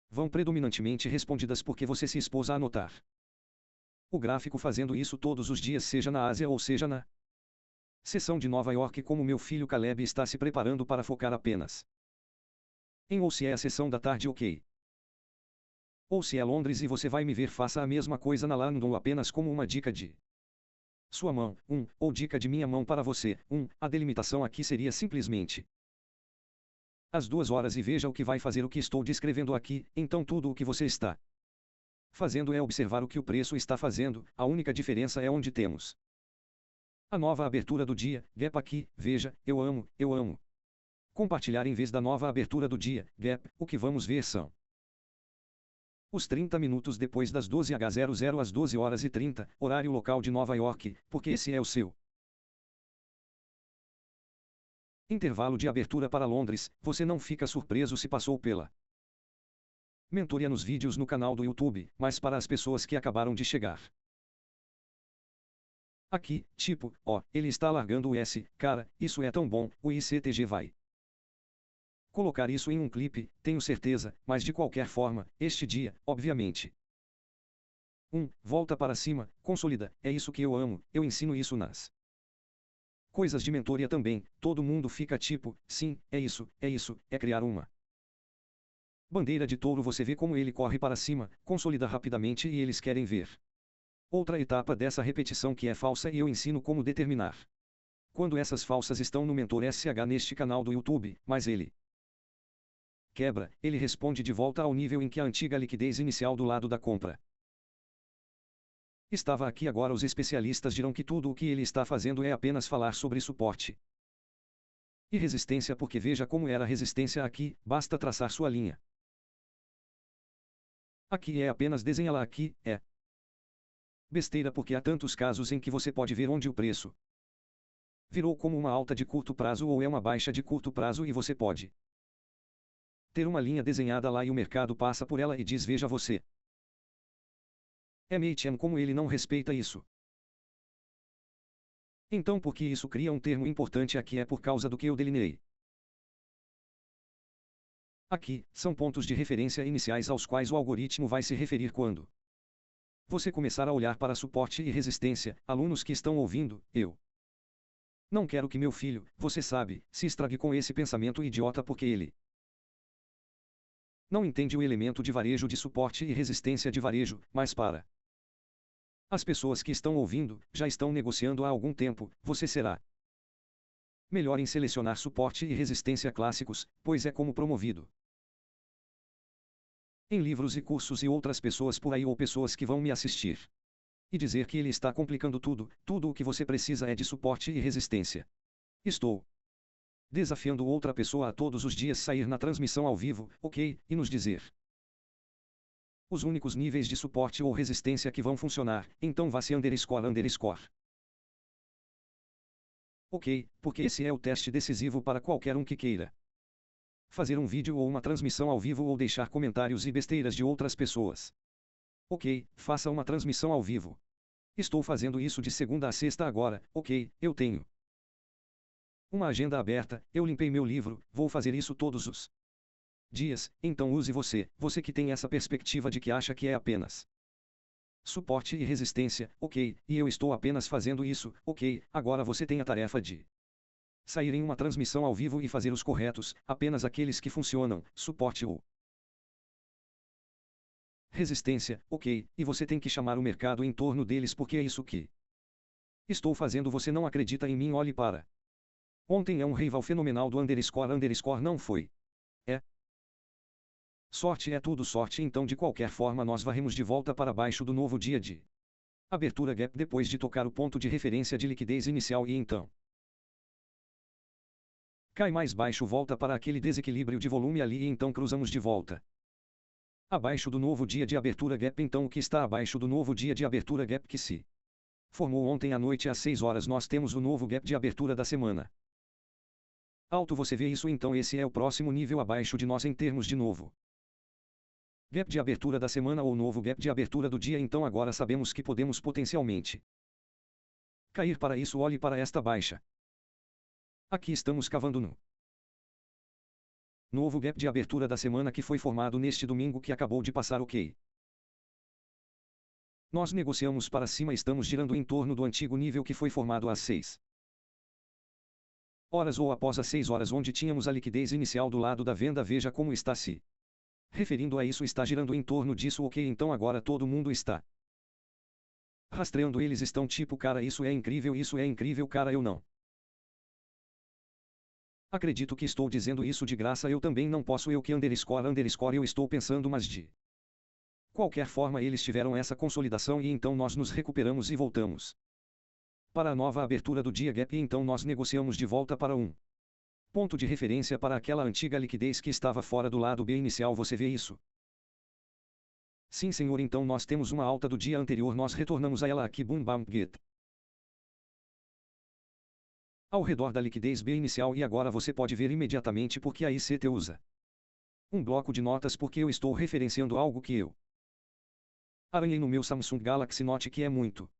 vão predominantemente respondidas porque você se expôs a anotar o gráfico fazendo isso todos os dias, seja na Ásia ou seja na seção de Nova York, como meu filho Caleb está se preparando para focar apenas em, ou se é a sessão da tarde, ok. Ou se é Londres e você vai me ver, faça a mesma coisa na London, apenas como uma dica de sua mão, ou dica de minha mão para você, a delimitação aqui seria simplesmente às 2 horas e veja o que vai fazer o que estou descrevendo aqui. Então tudo o que você está fazendo é observar o que o preço está fazendo, a única diferença é onde temos a nova abertura do dia, gap aqui. Veja, eu amo compartilhar em vez da nova abertura do dia, gap. O que vamos ver são os 30 minutos depois das 12h00 às 12 horas e 30, horário local de Nova York, porque esse é o seu intervalo de abertura para Londres. Você não fica surpreso se passou pela mentoria nos vídeos no canal do YouTube, mas para as pessoas que acabaram de chegar aqui, tipo, ó, ele está largando o S, cara, isso é tão bom, o ICTG vai colocar isso em um clipe, tenho certeza, mas de qualquer forma, este dia, obviamente. Volta para cima, consolida, é isso que eu amo, eu ensino isso nas coisas de mentoria também, todo mundo fica tipo, sim, é isso, é criar uma bandeira de touro. Você vê como ele corre para cima, consolida rapidamente e eles querem ver outra etapa dessa repetição que é falsa e eu ensino como determinar quando essas falsas estão no Mentor SH neste canal do YouTube, mas ele quebra, ele responde de volta ao nível em que a antiga liquidez inicial do lado da compra estava aqui. Agora os especialistas dirão que tudo o que ele está fazendo é apenas falar sobre suporte e resistência, porque veja como era a resistência aqui, basta traçar sua linha. Aqui é apenas desenhá-la. Aqui é besteira porque há tantos casos em que você pode ver onde o preço virou como uma alta de curto prazo ou é uma baixa de curto prazo e você pode ter uma linha desenhada lá e o mercado passa por ela e diz: veja você. MHM, como ele não respeita isso. Então por que isso cria um termo importante aqui? É por causa do que eu delineei. Aqui, são pontos de referência iniciais aos quais o algoritmo vai se referir quando você começar a olhar para suporte e resistência. Alunos que estão ouvindo, eu não quero que meu filho, você sabe, se estrague com esse pensamento idiota porque ele não entende o elemento de varejo de suporte e resistência de varejo, mas para as pessoas que estão ouvindo, já estão negociando há algum tempo, você será melhor em selecionar suporte e resistência clássicos, pois é como promovido em livros e cursos e outras pessoas por aí ou pessoas que vão me assistir e dizer que ele está complicando tudo o que você precisa é de suporte e resistência. Estou desafiando outra pessoa a todos os dias sair na transmissão ao vivo, ok, e nos dizer os únicos níveis de suporte ou resistência que vão funcionar. Então vá se __. Ok, porque esse é o teste decisivo para qualquer um que queira fazer um vídeo ou uma transmissão ao vivo ou deixar comentários e besteiras de outras pessoas. Ok, faça uma transmissão ao vivo. Estou fazendo isso de segunda a sexta agora, ok, eu tenho uma agenda aberta, eu limpei meu livro, vou fazer isso todos os dias. Então use você que tem essa perspectiva de que acha que é apenas suporte e resistência, ok, e eu estou apenas fazendo isso, ok, agora você tem a tarefa de sair em uma transmissão ao vivo e fazer os corretos, apenas aqueles que funcionam, suporte ou resistência, ok, e você tem que chamar o mercado em torno deles porque é isso que estou fazendo. Você não acredita em mim? Olhe para ontem. É um rival fenomenal do __. Não foi. É sorte, é tudo sorte. Então de qualquer forma nós varremos de volta para baixo do novo dia de abertura gap depois de tocar o ponto de referência de liquidez inicial e então Cai mais baixo, volta para aquele desequilíbrio de volume ali e então cruzamos de volta. Abaixo do novo dia de abertura gap. Então o que está abaixo do novo dia de abertura gap que se formou ontem à noite às 6 horas, nós temos o novo gap de abertura da semana. Alto, você vê isso? Então esse é o próximo nível abaixo de nós em termos de novo gap de abertura da semana ou novo gap de abertura do dia. Então agora sabemos que podemos potencialmente cair para isso. Olhe para esta baixa. Aqui estamos cavando no novo gap de abertura da semana que foi formado neste domingo que acabou de passar. Ok. Nós negociamos para cima, estamos girando em torno do antigo nível que foi formado às 6 horas ou após as 6 horas, onde tínhamos a liquidez inicial do lado da venda. Veja como está se referindo a isso, está girando em torno disso. Ok, então agora todo mundo está rastreando, eles estão tipo, cara, isso é incrível, cara, eu não acredito que estou dizendo isso de graça, eu também não posso, eu que underscore eu estou pensando, mas de qualquer forma eles tiveram essa consolidação e então nós nos recuperamos e voltamos para a nova abertura do dia gap e então nós negociamos de volta para um ponto de referência para aquela antiga liquidez que estava fora do lado B inicial. Você vê isso? Sim, senhor, então nós temos uma alta do dia anterior, nós retornamos a ela aqui, boom bam get ao redor da liquidez B inicial e agora você pode ver imediatamente porque aí CT usa um bloco de notas porque eu estou referenciando algo que eu arranhei no meu Samsung Galaxy Note que é muito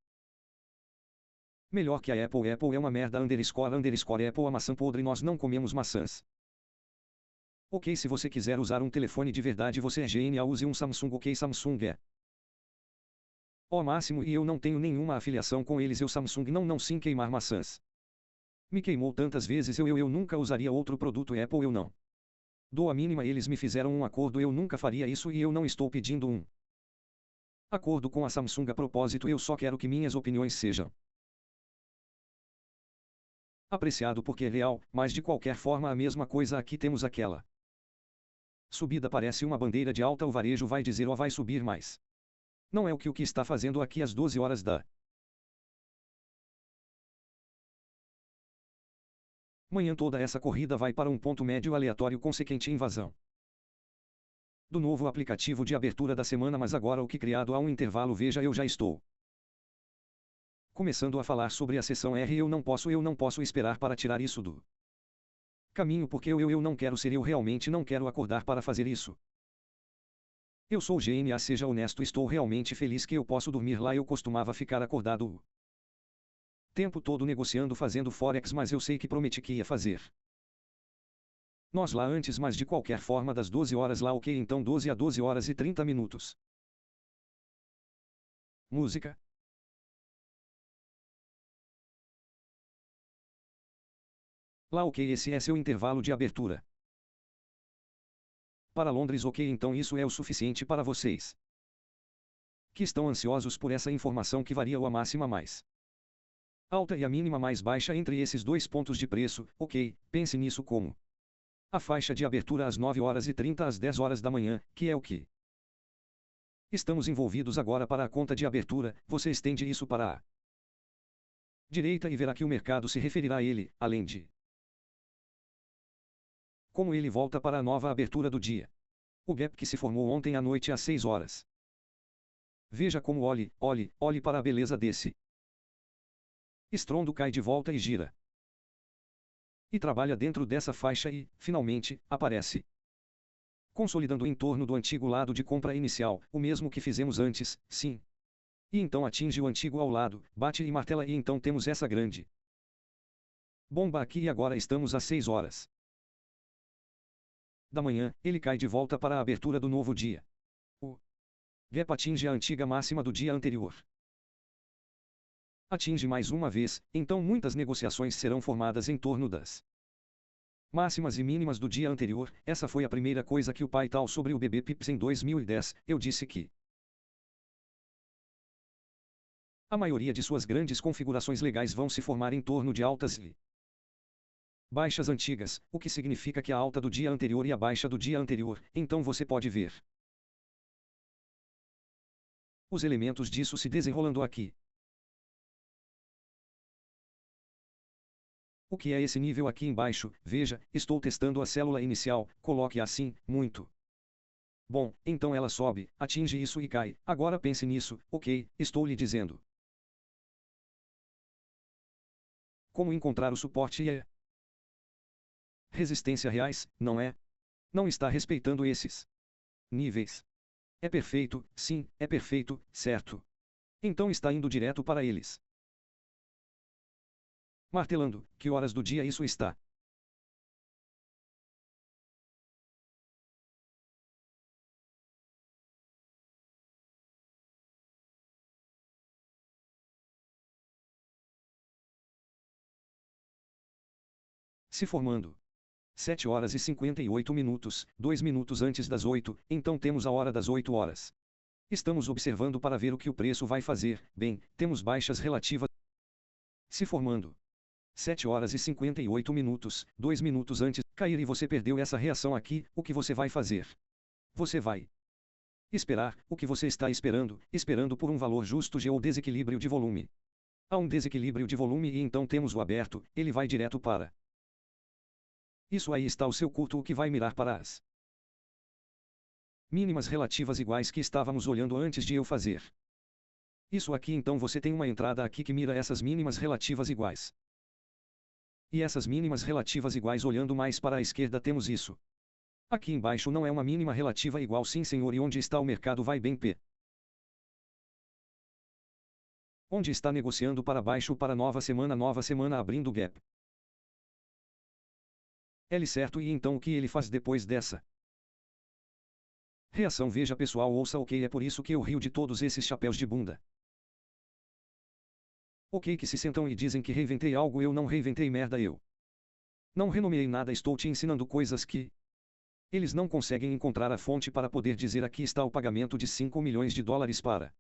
melhor que a Apple. Apple é uma merda underscore Apple, a maçã podre, nós não comemos maçãs. Ok, se você quiser usar um telefone de verdade, você é genial, use um Samsung. Ok, Samsung é o máximo e eu não tenho nenhuma afiliação com eles. Eu Samsung não sim, queimar maçãs me queimou tantas vezes, eu nunca usaria outro produto Apple, eu não dou a mínima. Eles me fizeram um acordo, eu nunca faria isso e eu não estou pedindo um acordo com a Samsung a propósito, eu só quero que minhas opiniões sejam apreciado porque é real, mas de qualquer forma a mesma coisa aqui, temos aquela subida, parece uma bandeira de alta, o varejo vai dizer vai subir mais. Não é o que está fazendo aqui às 12 horas da manhã. Toda essa corrida vai para um ponto médio aleatório consequente invasão do novo aplicativo de abertura da semana, mas agora o que criado há um intervalo. Veja, eu já estou começando a falar sobre a seção R. Eu não posso esperar para tirar isso do caminho porque eu não quero ser, eu realmente não quero acordar para fazer isso. Eu sou GNA, seja honesto, estou realmente feliz que eu posso dormir lá. Eu costumava ficar acordado o tempo todo negociando, fazendo forex, mas eu sei que prometi que ia fazer nós lá antes, mas de qualquer forma das 12 horas lá. Ok, então 12 a 12 horas e 30 minutos. Música. Lá ok, esse é seu intervalo de abertura. Para Londres. Ok, então isso é o suficiente para vocês que estão ansiosos por essa informação que varia a máxima mais alta e a mínima mais baixa entre esses dois pontos de preço. Ok, pense nisso como a faixa de abertura às 9 horas e 30 às 10 horas da manhã, que é o que estamos envolvidos agora para a conta de abertura. Você estende isso para a direita e verá que o mercado se referirá a ele, além de como ele volta para a nova abertura do dia. O gap que se formou ontem à noite às 6 horas. Veja como olhe para a beleza desse estrondo, cai de volta e gira. E trabalha dentro dessa faixa e, finalmente, aparece consolidando em torno do antigo lado de compra inicial, o mesmo que fizemos antes, sim. E então atinge o antigo ao lado, bate e martela e então temos essa grande bomba aqui e agora estamos às 6 horas da manhã, ele cai de volta para a abertura do novo dia. O gap atinge a antiga máxima do dia anterior. Atinge mais uma vez, então muitas negociações serão formadas em torno das máximas e mínimas do dia anterior. Essa foi a primeira coisa que o pai tal sobre o BB Pips em 2010, eu disse que a maioria de suas grandes configurações legais vão se formar em torno de altas e baixas antigas, o que significa que a alta do dia anterior e a baixa do dia anterior, então você pode ver os elementos disso se desenrolando aqui. O que é esse nível aqui embaixo? Veja, estou testando a célula inicial, coloque assim, muito. Bom, então ela sobe, atinge isso e cai. Agora pense nisso, ok, estou lhe dizendo. Como encontrar o suporte e a resistência reais, não é? Não está respeitando esses níveis. É perfeito, sim, é perfeito, certo. Então está indo direto para eles. Martelando, que horas do dia isso está? Se formando. 7 horas e 58 minutos, 2 minutos antes das 8, então temos a hora das 8 horas. Estamos observando para ver o que o preço vai fazer. Bem, temos baixas relativas. Se formando. 7 horas e 58 minutos, 2 minutos antes, cair e você perdeu essa reação aqui, o que você vai fazer? Você vai esperar, o que você está esperando, esperando por um valor justo G ou desequilíbrio de volume. Há um desequilíbrio de volume e então temos o aberto, ele vai direto para. Isso aí está o seu curto o que vai mirar para as mínimas relativas iguais que estávamos olhando antes de eu fazer. Isso aqui então você tem uma entrada aqui que mira essas mínimas relativas iguais. E essas mínimas relativas iguais olhando mais para a esquerda temos isso. Aqui embaixo não é uma mínima relativa igual sim senhor e onde está o mercado vai bem P. Onde está negociando para baixo para nova semana abrindo gap. L certo e então o que ele faz depois dessa? Reação veja pessoal ouça ok é por isso que eu rio de todos esses chapéus de bunda. Ok que se sentam e dizem que reinventei algo eu não reinventei merda eu. Não renomeei nada estou te ensinando coisas que eles não conseguem encontrar a fonte para poder dizer aqui está o pagamento de 5 milhões de dólares para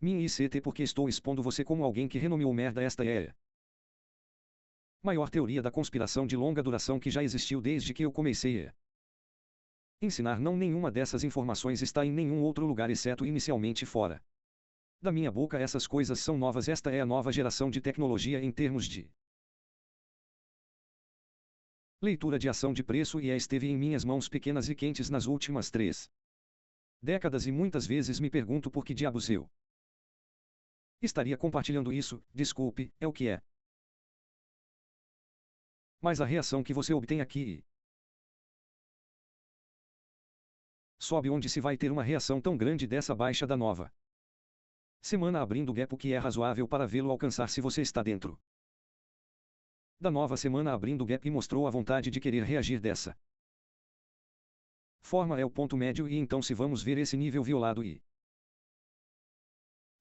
mim ICT porque estou expondo você como alguém que renomeou merda esta é a maior teoria da conspiração de longa duração que já existiu desde que eu comecei a ensinar não nenhuma dessas informações está em nenhum outro lugar exceto inicialmente fora da minha boca essas coisas são novas esta é a nova geração de tecnologia em termos de leitura de ação de preço e esteve em minhas mãos pequenas e quentes nas últimas 3 décadas e muitas vezes me pergunto por que diabos eu estaria compartilhando isso, desculpe, é o que é. Mas a reação que você obtém aqui sobe onde se vai ter uma reação tão grande dessa baixa da nova semana abrindo gap o que é razoável para vê-lo alcançar se você está dentro da nova semana abrindo gap e mostrou a vontade de querer reagir dessa forma é o ponto médio e então se vamos ver esse nível violado e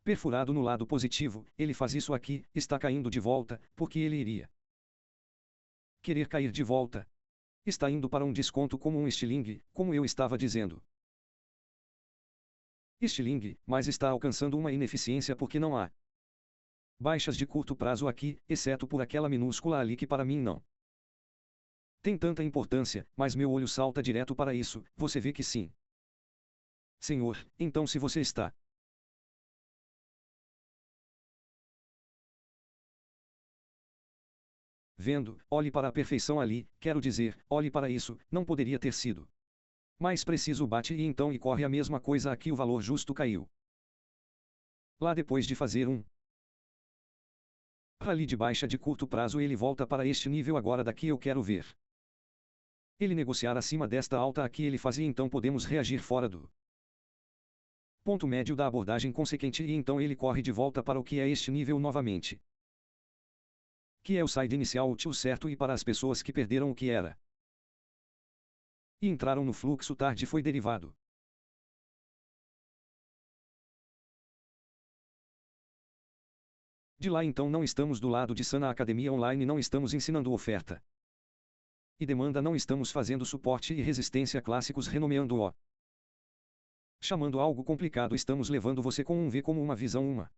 perfurado no lado positivo, ele faz isso aqui, está caindo de volta, porque ele iria querer cair de volta. Está indo para um desconto como um estilingue, como eu estava dizendo. Estilingue, mas está alcançando uma ineficiência porque não há baixas de curto prazo aqui, exceto por aquela minúscula ali que para mim não tem tanta importância, mas meu olho salta direto para isso, você vê que sim. Senhor, então se você está vendo, olhe para a perfeição ali, quero dizer, olhe para isso, não poderia ter sido mais preciso bate e então e corre a mesma coisa aqui o valor justo caiu. Lá depois de fazer um rally de baixa de curto prazo ele volta para este nível agora daqui eu quero ver ele negociar acima desta alta aqui ele faz e então podemos reagir fora do ponto médio da abordagem consequente e então ele corre de volta para o que é este nível novamente. Que é o side inicial útil certo e para as pessoas que perderam o que era e entraram no fluxo tarde foi derivado. De lá então não estamos do lado de Sana Academia Online não estamos ensinando oferta e demanda não estamos fazendo suporte e resistência clássicos renomeando-o. Chamando algo complicado estamos levando você com um V como uma visão uma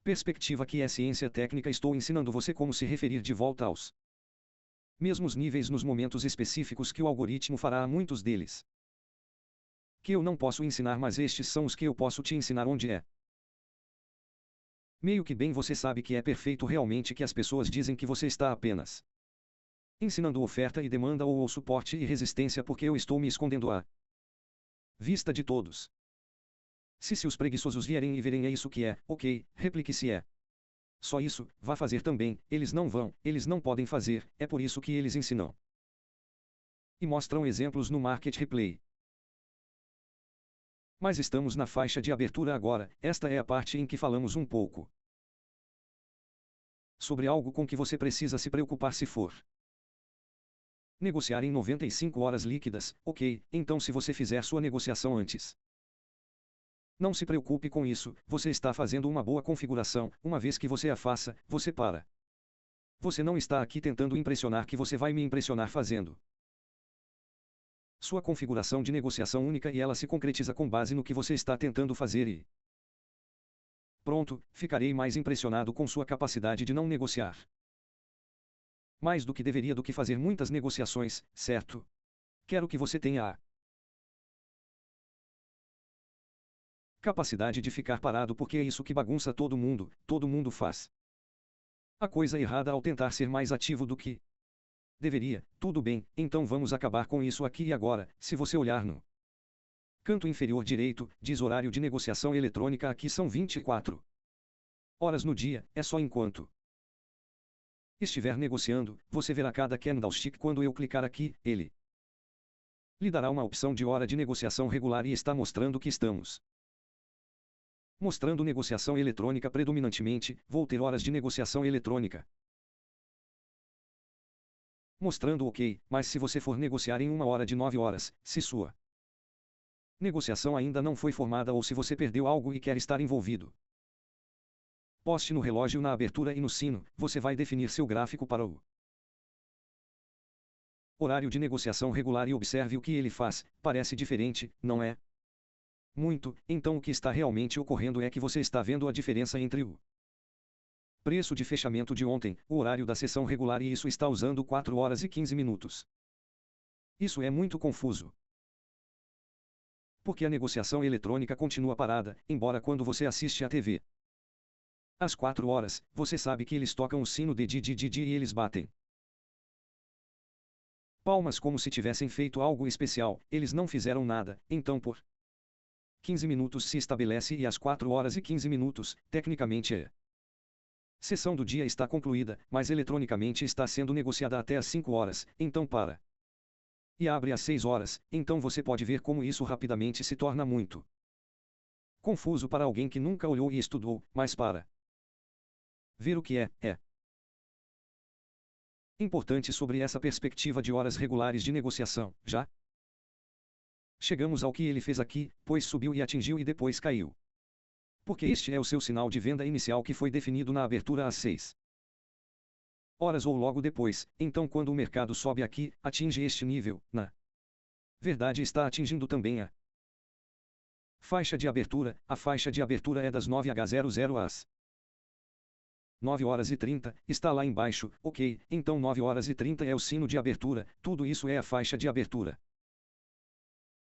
perspectiva que é ciência técnica estou ensinando você como se referir de volta aos mesmos níveis nos momentos específicos que o algoritmo fará a muitos deles. Que eu não posso ensinar mas estes são os que eu posso te ensinar onde é Meio que bem você sabe que é perfeito realmente que as pessoas dizem que você está apenas ensinando oferta e demanda ou suporte e resistência porque eu estou me escondendo à vista de todos. Se os preguiçosos vierem e verem é isso que é, ok, replique se é. Só isso, vá fazer também, eles não vão, eles não podem fazer, é por isso que eles ensinam. E mostram exemplos no Market Replay. Mas estamos na faixa de abertura agora, esta é a parte em que falamos um pouco sobre algo com que você precisa se preocupar se for negociar em 95 horas líquidas, ok, então se você fizer sua negociação antes. Não se preocupe com isso, você está fazendo uma boa configuração, uma vez que você a faça, você para. Você não está aqui tentando impressionar que você vai me impressionar fazendo sua configuração de negociação única e ela se concretiza com base no que você está tentando fazer e pronto, ficarei mais impressionado com sua capacidade de não negociar. Mais do que deveria do que fazer muitas negociações, certo? Quero que você tenha a capacidade de ficar parado porque é isso que bagunça todo mundo faz a coisa errada ao tentar ser mais ativo do que deveria. Tudo bem, então vamos acabar com isso aqui e agora. Se você olhar no canto inferior direito, diz horário de negociação eletrônica. Aqui são 24 horas no dia, é só enquanto estiver negociando, você verá cada candlestick. Quando eu clicar aqui, ele lhe dará uma opção de hora de negociação regular e está mostrando que estamos mostrando negociação eletrônica predominantemente. Vou ter horas de negociação eletrônica mostrando ok, mas se você for negociar em uma hora de 9 horas, se sua negociação ainda não foi formada ou se você perdeu algo e quer estar envolvido, poste no relógio na abertura e no sino, você vai definir seu gráfico para o horário de negociação regular e observe o que ele faz. Parece diferente, não é? Muito, então o que está realmente ocorrendo é que você está vendo a diferença entre o preço de fechamento de ontem, o horário da sessão regular e isso está usando 4 horas e 15 minutos. Isso é muito confuso. Porque a negociação eletrônica continua parada, embora quando você assiste à TV às 4 horas, você sabe que eles tocam o sino de e eles batem palmas como se tivessem feito algo especial. Eles não fizeram nada, então por 15 minutos se estabelece e às 4 horas e 15 minutos, tecnicamente é sessão do dia está concluída, mas eletronicamente está sendo negociada até às 5 horas, então para. E abre às 6 horas, então você pode ver como isso rapidamente se torna muito confuso para alguém que nunca olhou e estudou, mas para ver o que é importante sobre essa perspectiva de horas regulares de negociação. Já chegamos ao que ele fez aqui, pois subiu e atingiu e depois caiu. Porque este é o seu sinal de venda inicial que foi definido na abertura às 6 horas ou logo depois. Então quando o mercado sobe aqui, atinge este nível, na verdade está atingindo também a faixa de abertura. A faixa de abertura é das 9h00 às 9 horas e 30, está lá embaixo, ok, então 9 horas e 30 é o sino de abertura, tudo isso é a faixa de abertura.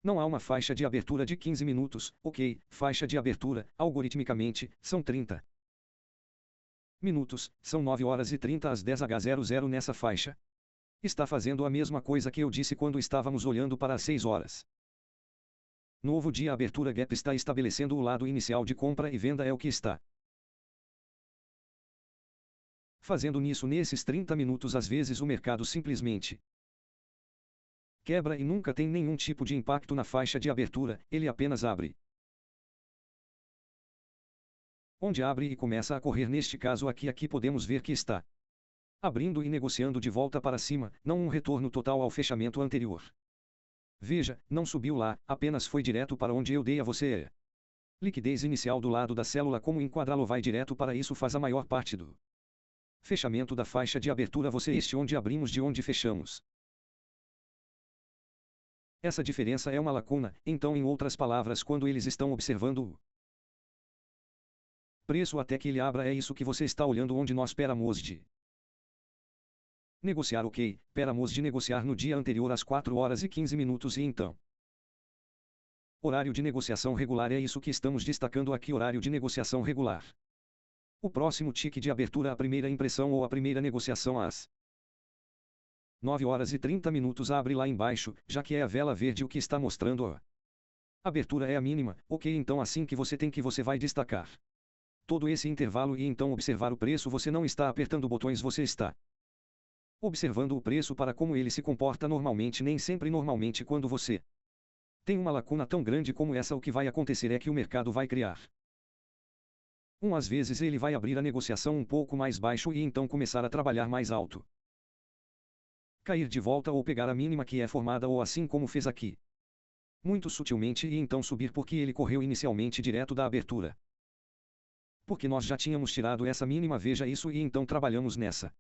Não há uma faixa de abertura de 15 minutos, ok, faixa de abertura, algoritmicamente, são 30 minutos, são 9 horas e 30 às 10h00 nessa faixa. Está fazendo a mesma coisa que eu disse quando estávamos olhando para as 6 horas. Novo dia. A abertura gap está estabelecendo o lado inicial de compra e venda é o que está fazendo nisso nesses 30 minutos. Às vezes o mercado simplesmente quebra e nunca tem nenhum tipo de impacto na faixa de abertura, ele apenas abre. Onde abre e começa a correr. Neste caso aqui podemos ver que está abrindo e negociando de volta para cima, não um retorno total ao fechamento anterior. Veja, não subiu lá, apenas foi direto para onde eu dei a você. Liquidez inicial do lado da célula. Como enquadrá-lo? Vai direto para isso. Faz a maior parte do fechamento da faixa de abertura. Você este onde abrimos de onde fechamos. Essa diferença é uma lacuna, então em outras palavras quando eles estão observando o preço até que ele abra é isso que você está olhando onde nós esperamos de negociar ok, esperamos de negociar no dia anterior às 4 horas e 15 minutos e então. Horário de negociação regular é isso que estamos destacando aqui. Horário de negociação regular. O próximo tique de abertura, a primeira impressão ou a primeira negociação às 9h30 abre lá embaixo, já que é a vela verde o que está mostrando a abertura é a mínima, ok, então assim que você vai destacar todo esse intervalo e então observar o preço. Você não está apertando botões, você está observando o preço para como ele se comporta normalmente. Nem sempre normalmente quando você tem uma lacuna tão grande como essa, o que vai acontecer é que o mercado vai criar às vezes ele vai abrir a negociação um pouco mais baixo e então começar a trabalhar mais alto, cair de volta ou pegar a mínima que é formada ou assim como fez aqui, muito sutilmente, e então subir porque ele correu inicialmente direto da abertura. Porque nós já tínhamos tirado essa mínima, veja isso, e então trabalhamos nessa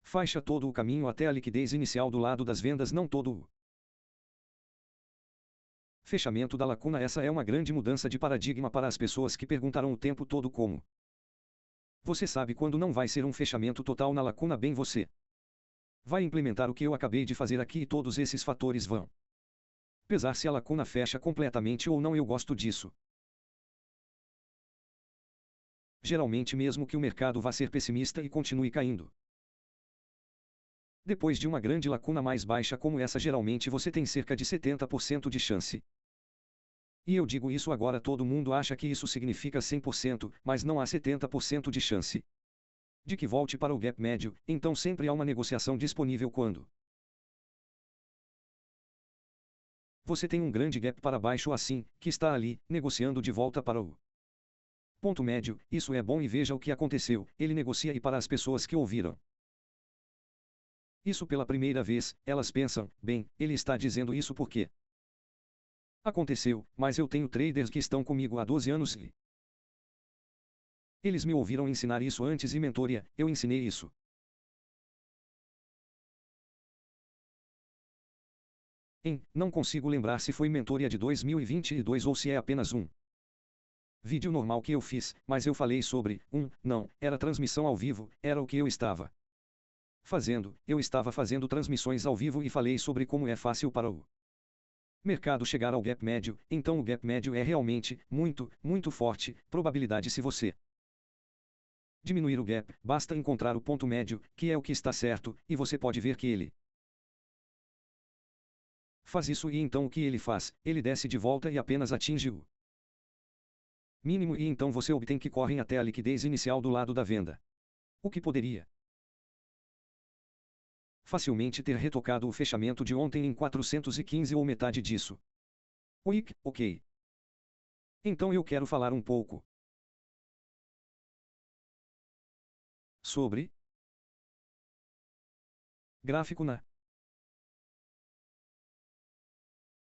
faixa todo o caminho até a liquidez inicial do lado das vendas, não todo o fechamento da lacuna. Essa é uma grande mudança de paradigma para as pessoas que perguntarão o tempo todo como você sabe quando não vai ser um fechamento total na lacuna. Bem, você vai implementar o que eu acabei de fazer aqui e todos esses fatores vão pesar se a lacuna fecha completamente ou não. Eu gosto disso. Geralmente, mesmo que o mercado vá ser pessimista e continue caindo depois de uma grande lacuna mais baixa como essa, geralmente você tem cerca de 70% de chance. E eu digo isso agora, todo mundo acha que isso significa 100%, mas não há 70% de chance de que volte para o gap médio. Então sempre há uma negociação disponível quando você tem um grande gap para baixo assim, que está ali, negociando de volta para o ponto médio. Isso é bom e veja o que aconteceu, ele negocia e para as pessoas que ouviram isso pela primeira vez, elas pensam, bem, ele está dizendo isso porque aconteceu, mas eu tenho traders que estão comigo há 12 anos e eles me ouviram ensinar isso antes e mentoria, eu ensinei isso. Não consigo lembrar se foi mentoria de 2022 ou se é apenas um vídeo normal que eu fiz, mas eu falei sobre, não, era transmissão ao vivo, era o que eu estava fazendo. Eu estava fazendo transmissões ao vivo e falei sobre como é fácil para o mercado chegar ao gap médio. Então o gap médio é realmente muito, muito forte. Probabilidade, se você diminuir o gap, basta encontrar o ponto médio, que é o que está certo, e você pode ver que ele faz isso e então o que ele faz? Ele desce de volta e apenas atinge o mínimo e então você obtém que correm até a liquidez inicial do lado da venda. O que poderia facilmente ter retocado o fechamento de ontem em 415 ou metade disso. Ok. Então eu quero falar um pouco sobre gráfico na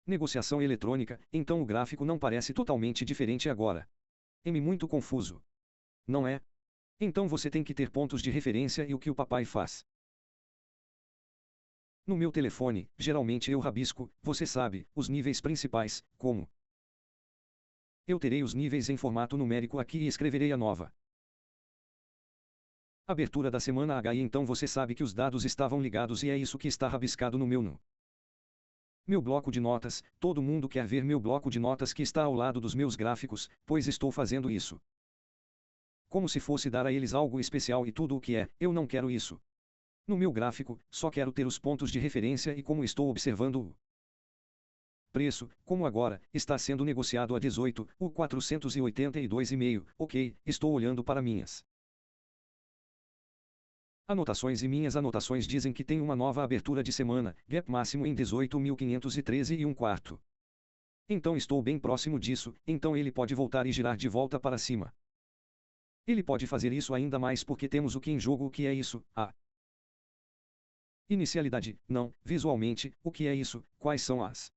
negociação eletrônica. Então o gráfico não parece totalmente diferente agora. Muito confuso. Não é? Então você tem que ter pontos de referência e o que o papai faz. No meu telefone, geralmente eu rabisco, você sabe, os níveis principais, como eu terei os níveis em formato numérico aqui e escreverei a nova abertura da semana H e então você sabe que os dados estavam ligados e é isso que está rabiscado no meu bloco de notas. Todo mundo quer ver meu bloco de notas que está ao lado dos meus gráficos, pois estou fazendo isso como se fosse dar a eles algo especial e tudo o que é, eu não quero isso. No meu gráfico, só quero ter os pontos de referência e como estou observando o preço, como agora, está sendo negociado a 18, o 482,5, ok, estou olhando para minhas anotações e minhas anotações dizem que tem uma nova abertura de semana, gap máximo em 18.513 e um quarto. Então estou bem próximo disso, então ele pode voltar e girar de volta para cima. Ele pode fazer isso ainda mais porque temos o que em jogo. O que é isso? Inicialidade, não, visualmente, o que é isso? Quais são as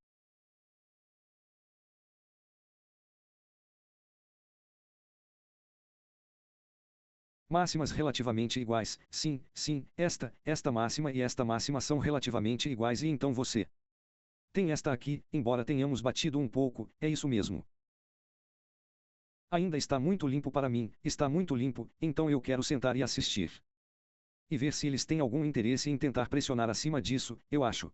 máximas relativamente iguais? Sim, esta máxima e esta máxima são relativamente iguais e então você tem esta aqui, embora tenhamos batido um pouco, é isso mesmo. Ainda está muito limpo para mim, está muito limpo, então eu quero sentar e assistir. E ver se eles têm algum interesse em tentar pressionar acima disso. Eu acho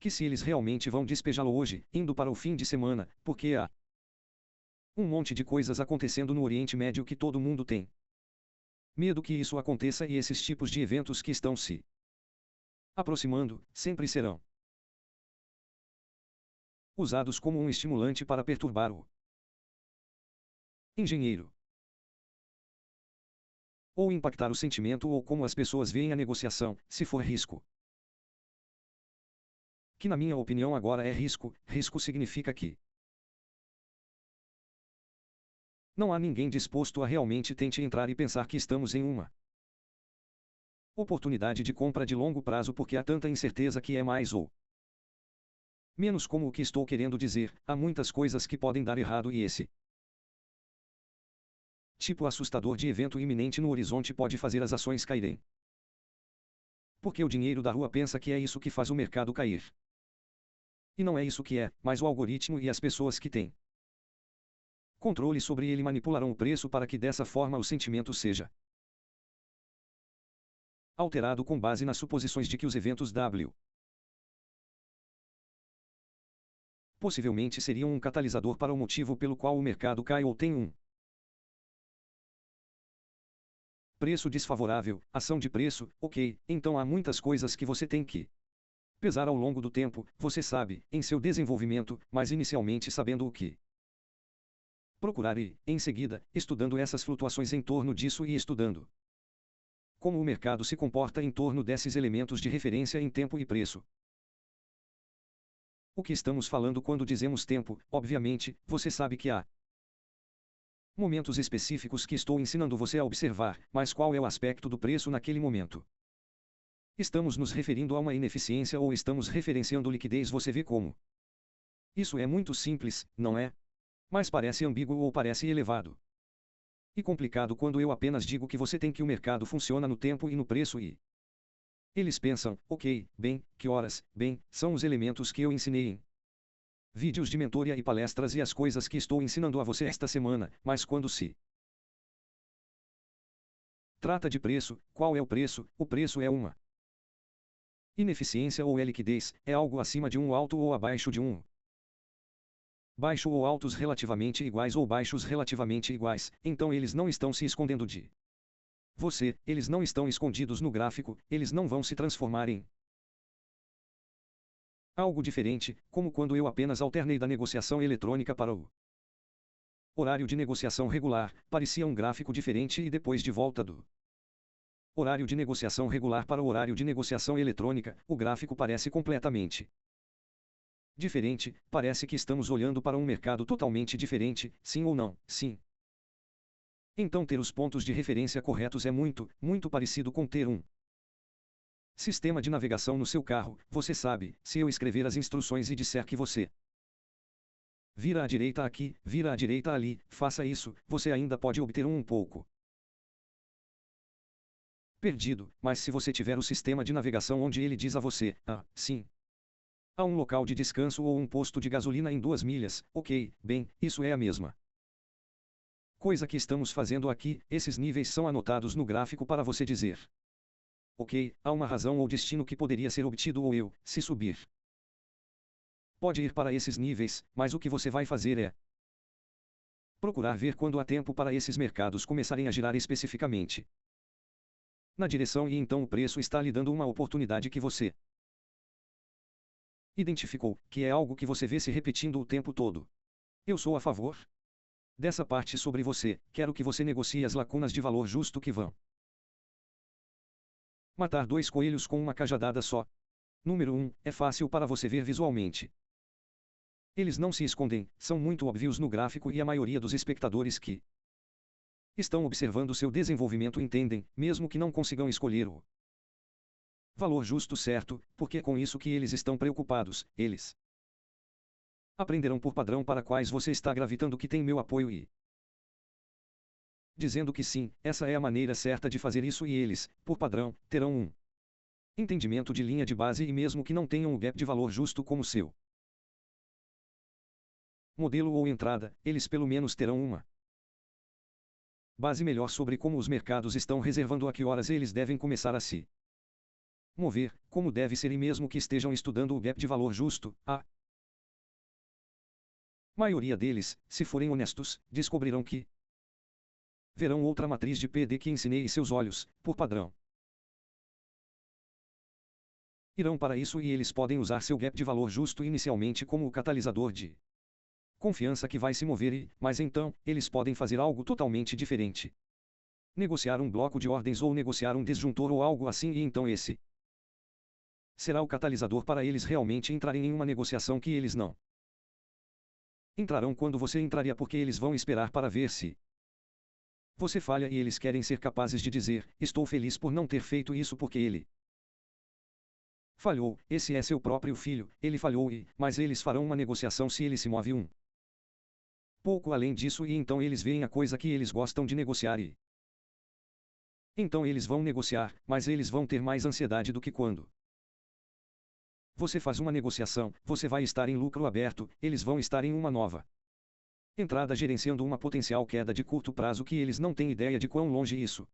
que se eles realmente vão despejá-lo hoje, indo para o fim de semana, porque Um monte de coisas acontecendo no Oriente Médio que todo mundo tem medo que isso aconteça e esses tipos de eventos que estão se aproximando, sempre serão usados como um estimulante para perturbar o engenheiro, ou impactar o sentimento ou como as pessoas veem a negociação, se for risco. Que na minha opinião agora é risco, risco significa que não há ninguém disposto a realmente tente entrar e pensar que estamos em uma oportunidade de compra de longo prazo porque há tanta incerteza que é mais ou menos como o que estou querendo dizer, há muitas coisas que podem dar errado e esse tipo assustador de evento iminente no horizonte pode fazer as ações caírem. Porque o dinheiro da rua pensa que é isso que faz o mercado cair. E não é isso que é, mas o algoritmo e as pessoas que têm controle sobre ele manipularão o preço para que dessa forma o sentimento seja alterado com base nas suposições de que os eventos W possivelmente seriam um catalisador para o motivo pelo qual o mercado cai ou tem um preço desfavorável, ação de preço, ok, então há muitas coisas que você tem que pesar ao longo do tempo, você sabe, em seu desenvolvimento, mas inicialmente sabendo o que procurar e, em seguida, estudando essas flutuações em torno disso e estudando como o mercado se comporta em torno desses elementos de referência em tempo e preço. O que estamos falando quando dizemos tempo, obviamente, você sabe que há momentos específicos que estou ensinando você a observar, mas qual é o aspecto do preço naquele momento? Estamos nos referindo a uma ineficiência ou estamos referenciando liquidez? Você vê como isso é muito simples, não é? Mas parece ambíguo ou parece elevado e complicado quando eu apenas digo que você tem que o mercado funciona no tempo e no preço e eles pensam, ok, bem, que horas, bem, são os elementos que eu ensinei em vídeos de mentoria e palestras e as coisas que estou ensinando a você esta semana, mas quando se trata de preço, qual é o preço? O preço é uma ineficiência ou é liquidez, é algo acima de um alto ou abaixo de um baixo ou altos relativamente iguais ou baixos relativamente iguais, então eles não estão se escondendo de você, eles não estão escondidos no gráfico, eles não vão se transformar em algo diferente, como quando eu apenas alternei da negociação eletrônica para o horário de negociação regular, parecia um gráfico diferente e depois de volta do horário de negociação regular para o horário de negociação eletrônica, o gráfico parece completamente diferente, parece que estamos olhando para um mercado totalmente diferente, sim ou não, sim. Então ter os pontos de referência corretos é muito, muito parecido com ter um sistema de navegação no seu carro, você sabe, se eu escrever as instruções e disser que você vira à direita aqui, vira à direita ali, faça isso, você ainda pode obter um pouco perdido, mas se você tiver o sistema de navegação onde ele diz a você, sim. Há um local de descanso ou um posto de gasolina em 2 milhas, ok, bem, isso é a mesma coisa que estamos fazendo aqui, esses níveis são anotados no gráfico para você dizer. Ok, há uma razão ou destino que poderia ser obtido ou eu, se subir. Pode ir para esses níveis, mas o que você vai fazer é procurar ver quando há tempo para esses mercados começarem a girar especificamente na direção e então o preço está lhe dando uma oportunidade que você identificou, que é algo que você vê se repetindo o tempo todo. Eu sou a favor dessa parte sobre você, quero que você negocie as lacunas de valor justo que vão matar 2 coelhos com uma cajadada só. Número 1, é fácil para você ver visualmente. Eles não se escondem, são muito óbvios no gráfico e a maioria dos espectadores que estão observando seu desenvolvimento entendem, mesmo que não consigam escolher o valor justo certo, porque é com isso que eles estão preocupados, eles aprenderão por padrão para quais você está gravitando que tem meu apoio e dizendo que sim, essa é a maneira certa de fazer isso e eles, por padrão, terão um entendimento de linha de base e mesmo que não tenham o gap de valor justo como seu modelo ou entrada, eles pelo menos terão uma base melhor sobre como os mercados estão reservando a que horas eles devem começar a se mover, como deve ser e mesmo que estejam estudando o gap de valor justo, a Maioria deles, se forem honestos, descobrirão que verão outra matriz de PD que ensinei em seus olhos, por padrão. Irão para isso e eles podem usar seu gap de valor justo inicialmente como o catalisador de confiança que vai se mover mas então, eles podem fazer algo totalmente diferente. Negociar um bloco de ordens ou negociar um disjuntor ou algo assim e então esse será o catalisador para eles realmente entrarem em uma negociação que eles não entrarão quando você entraria porque eles vão esperar para ver se você falha e eles querem ser capazes de dizer, estou feliz por não ter feito isso porque ele falhou, esse é seu próprio filho, ele falhou mas eles farão uma negociação se ele se move um pouco além disso e então eles veem a coisa que eles gostam de negociar e então eles vão negociar, mas eles vão ter mais ansiedade do que quando você faz uma negociação, você vai estar em lucro aberto, eles vão estar em uma nova entrada gerenciando uma potencial queda de curto prazo que eles não têm ideia de quão longe isso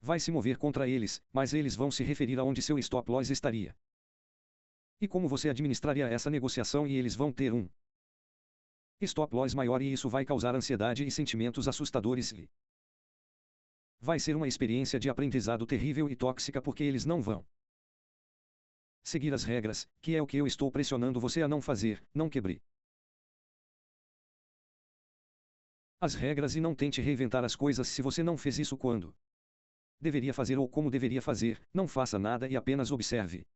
vai se mover contra eles, mas eles vão se referir aonde seu stop loss estaria. E como você administraria essa negociação e eles vão ter um stop loss maior e isso vai causar ansiedade e sentimentos assustadores e vai ser uma experiência de aprendizado terrível e tóxica porque eles não vão seguir as regras, que é o que eu estou pressionando você a não fazer, não quebre as regras e não tente reinventar as coisas se você não fez isso quando deveria fazer ou como deveria fazer, não faça nada e apenas observe.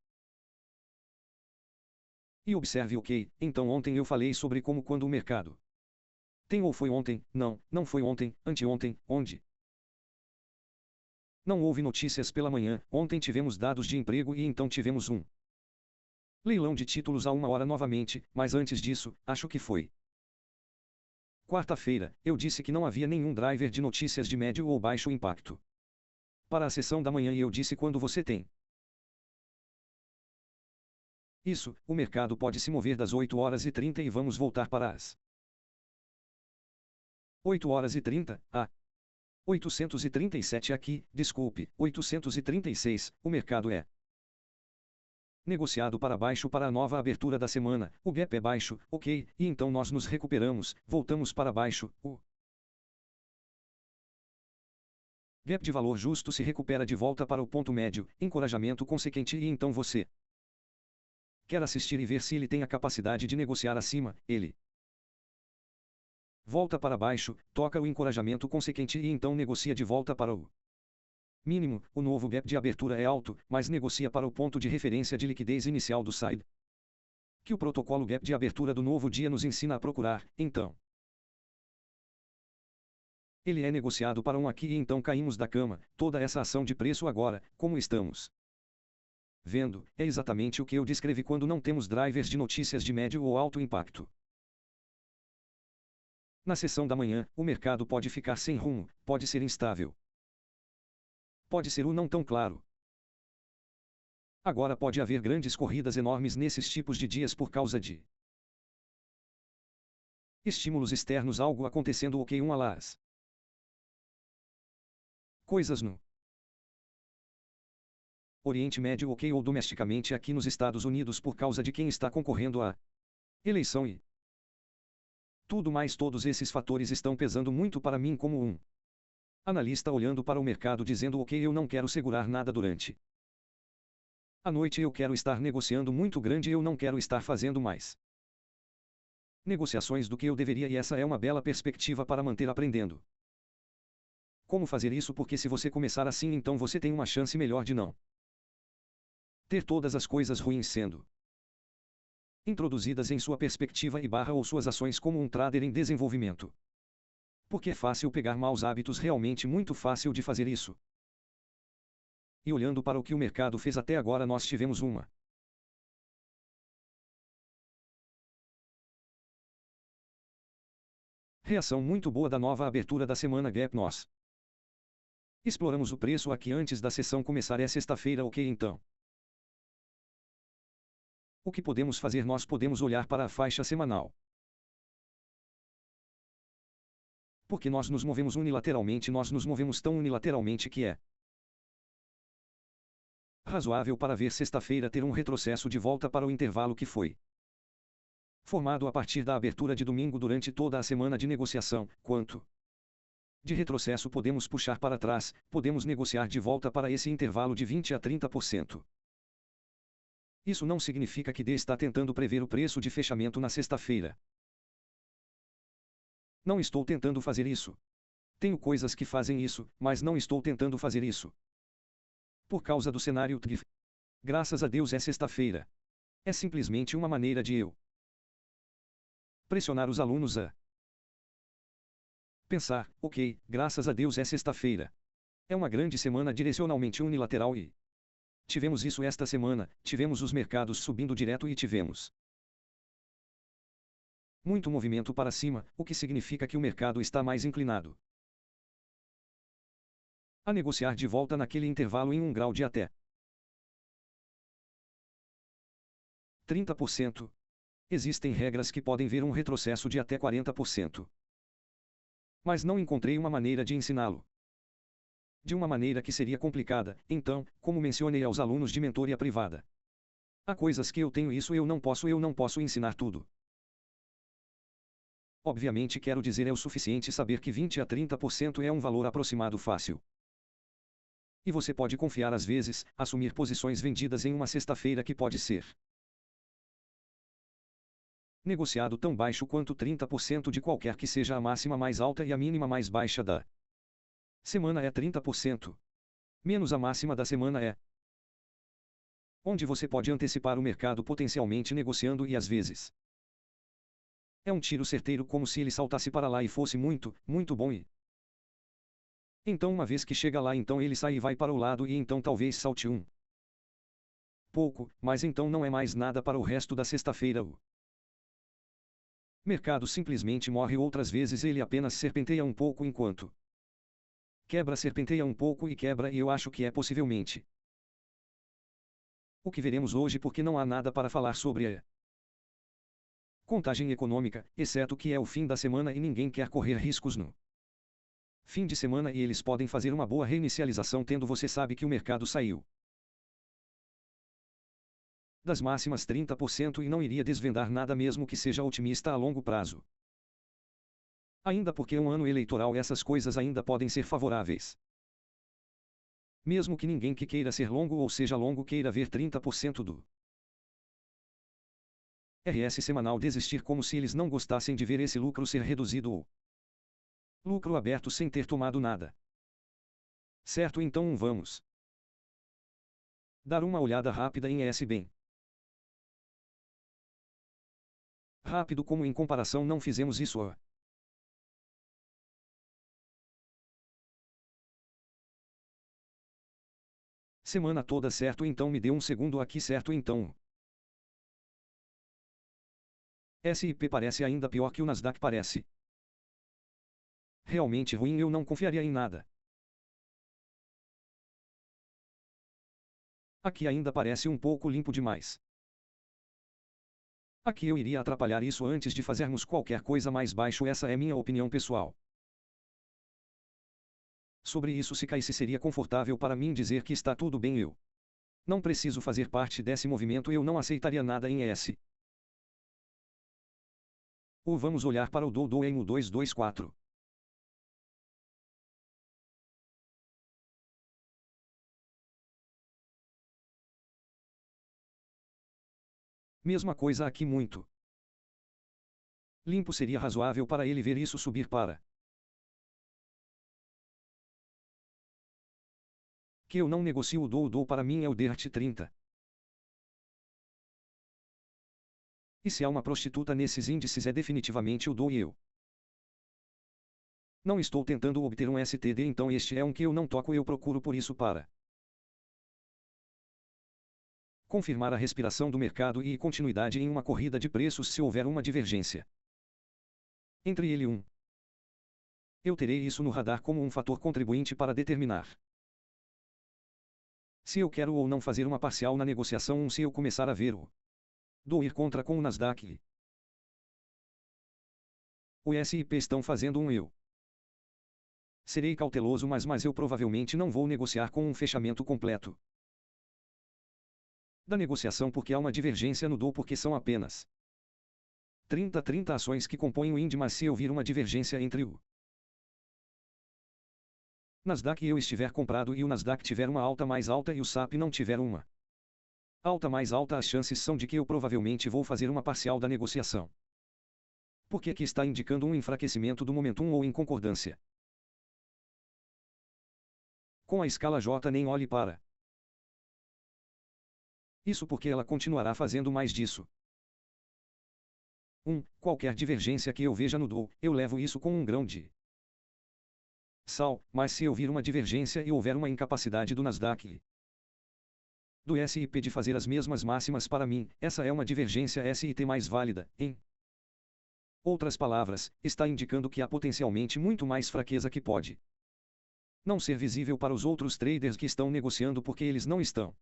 E observe ok, então ontem eu falei sobre como quando o mercado tem ou foi ontem, não foi ontem, anteontem, onde não houve notícias pela manhã, ontem tivemos dados de emprego e então tivemos um leilão de títulos a 1 hora novamente, mas antes disso, acho que foi quarta-feira, eu disse que não havia nenhum driver de notícias de médio ou baixo impacto para a sessão da manhã e eu disse quando você tem isso, o mercado pode se mover das 8h30 e vamos voltar para as 8h30, a 837 aqui, desculpe, 836, o mercado é negociado para baixo para a nova abertura da semana, o gap é baixo, ok, e então nós nos recuperamos, voltamos para baixo, o gap de valor justo se recupera de volta para o ponto médio, encorajamento consequente e então você quer assistir e ver se ele tem a capacidade de negociar acima, ele volta para baixo, toca o encorajamento consequente e então negocia de volta para o mínimo, o novo gap de abertura é alto, mas negocia para o ponto de referência de liquidez inicial do side, que o protocolo gap de abertura do novo dia nos ensina a procurar, então ele é negociado para um aqui e então caímos da cama, toda essa ação de preço agora, como estamos vendo, é exatamente o que eu descrevi quando não temos drivers de notícias de médio ou alto impacto. Na sessão da manhã, o mercado pode ficar sem rumo, pode ser instável. Pode ser o não tão claro. Agora pode haver grandes corridas enormes nesses tipos de dias por causa de estímulos externos, algo acontecendo ok alas. Coisas no Oriente Médio ok ou domesticamente aqui nos Estados Unidos por causa de quem está concorrendo à eleição e tudo mais todos esses fatores estão pesando muito para mim como um analista olhando para o mercado dizendo ok eu não quero segurar nada durante a noite eu quero estar negociando muito grande eu não quero estar fazendo mais negociações do que eu deveria e essa é uma bela perspectiva para manter aprendendo como fazer isso porque se você começar assim então você tem uma chance melhor de não ter todas as coisas ruins sendo introduzidas em sua perspectiva e barra ou suas ações como um trader em desenvolvimento. Porque é fácil pegar maus hábitos, realmente muito fácil de fazer isso. E olhando para o que o mercado fez até agora nós tivemos uma reação muito boa da nova abertura da semana gap nós exploramos o preço aqui antes da sessão começar é sexta-feira ok então. O que podemos fazer? Nós podemos olhar para a faixa semanal. Porque nós nos movemos unilateralmente, nós nos movemos tão unilateralmente que é razoável para ver sexta-feira ter um retrocesso de volta para o intervalo que foi formado a partir da abertura de domingo durante toda a semana de negociação, quanto de retrocesso podemos puxar para trás, podemos negociar de volta para esse intervalo de 20 a 30%. Isso não significa que D está tentando prever o preço de fechamento na sexta-feira. Não estou tentando fazer isso. Tenho coisas que fazem isso, mas não estou tentando fazer isso. Por causa do cenário TGIF. Graças a Deus é sexta-feira. É simplesmente uma maneira de eu pressionar os alunos a pensar, ok, graças a Deus é sexta-feira. É uma grande semana direcionalmente unilateral e tivemos isso esta semana, tivemos os mercados subindo direto e tivemos muito movimento para cima, o que significa que o mercado está mais inclinado a negociar de volta naquele intervalo em um grau de até 30%. Existem regras que podem ver um retrocesso de até 40%. Mas não encontrei uma maneira de ensiná-lo. De uma maneira que seria complicada, então, como mencionei aos alunos de mentoria privada. Há coisas que eu tenho isso eu não posso ensinar tudo. Obviamente quero dizer é o suficiente saber que 20 a 30% é um valor aproximado fácil. E você pode confiar às vezes, assumir posições vendidas em uma sexta-feira que pode ser negociado tão baixo quanto 30% de qualquer que seja a máxima mais alta e a mínima mais baixa da semana é 30%. Menos a máxima da semana é onde você pode antecipar o mercado potencialmente negociando e às vezes é um tiro certeiro como se ele saltasse para lá e fosse muito, muito bom e então uma vez que chega lá então ele sai e vai para o lado e então talvez salte um pouco, mas então não é mais nada para o resto da sexta-feira. O mercado simplesmente morre outras vezes ele apenas serpenteia um pouco enquanto serpenteia um pouco e quebra e eu acho que é possivelmente o que veremos hoje porque não há nada para falar sobre a contagem econômica, exceto que é o fim da semana e ninguém quer correr riscos no fim de semana e eles podem fazer uma boa reinicialização tendo você sabe que o mercado saiu das máximas 30% e não iria desvendar nada mesmo que seja otimista a longo prazo. Ainda porque é um ano eleitoral essas coisas ainda podem ser favoráveis. Mesmo que ninguém que queira ser longo ou seja longo queira ver 30% do RS semanal desistir como se eles não gostassem de ver esse lucro ser reduzido ou lucro aberto sem ter tomado nada. Certo, então vamos dar uma olhada rápida em ES bem rápido como em comparação não fizemos isso a semana toda, certo, então me dê um segundo aqui, certo, então S&P parece ainda pior que o Nasdaq parece realmente ruim, eu não confiaria em nada. Aqui ainda parece um pouco limpo demais. Aqui eu iria atrapalhar isso antes de fazermos qualquer coisa mais baixo, essa é minha opinião pessoal. Sobre isso se caísse seria confortável para mim dizer que está tudo bem eu não preciso fazer parte desse movimento eu não aceitaria nada em ES. Ou vamos olhar para o Dow em 224. Mesma coisa aqui muito limpo seria razoável para ele ver isso subir para que eu não negocio o Dow para mim é o DRT 30. E se há uma prostituta nesses índices é definitivamente o Dow e eu não estou tentando obter um STD então este é um que eu não toco eu procuro por isso para confirmar a respiração do mercado e continuidade em uma corrida de preços se houver uma divergência entre ele e um. Eu terei isso no radar como um fator contribuinte para determinar se eu quero ou não fazer uma parcial na negociação se eu começar a ver o Dow ir contra com o Nasdaq. O S&P estão fazendo um eu serei cauteloso mas eu provavelmente não vou negociar com um fechamento completo da negociação porque há uma divergência no Dow porque são apenas 30 ações que compõem o índice, mas se eu vir uma divergência entre o Nasdaq e eu estiver comprado e o Nasdaq tiver uma alta mais alta e o SAP não tiver uma alta mais alta, as chances são de que eu provavelmente vou fazer uma parcial da negociação. Porque aqui está indicando um enfraquecimento do momentum ou em concordância com a escala J, nem olhe para isso porque ela continuará fazendo mais disso. Qualquer divergência que eu veja no Dow, eu levo isso com um grão de sal, mas se eu vir uma divergência e houver uma incapacidade do Nasdaq do SIP de fazer as mesmas máximas, para mim, essa é uma divergência SIT mais válida. Em outras palavras, está indicando que há potencialmente muito mais fraqueza que pode não ser visível para os outros traders que estão negociando porque eles não estão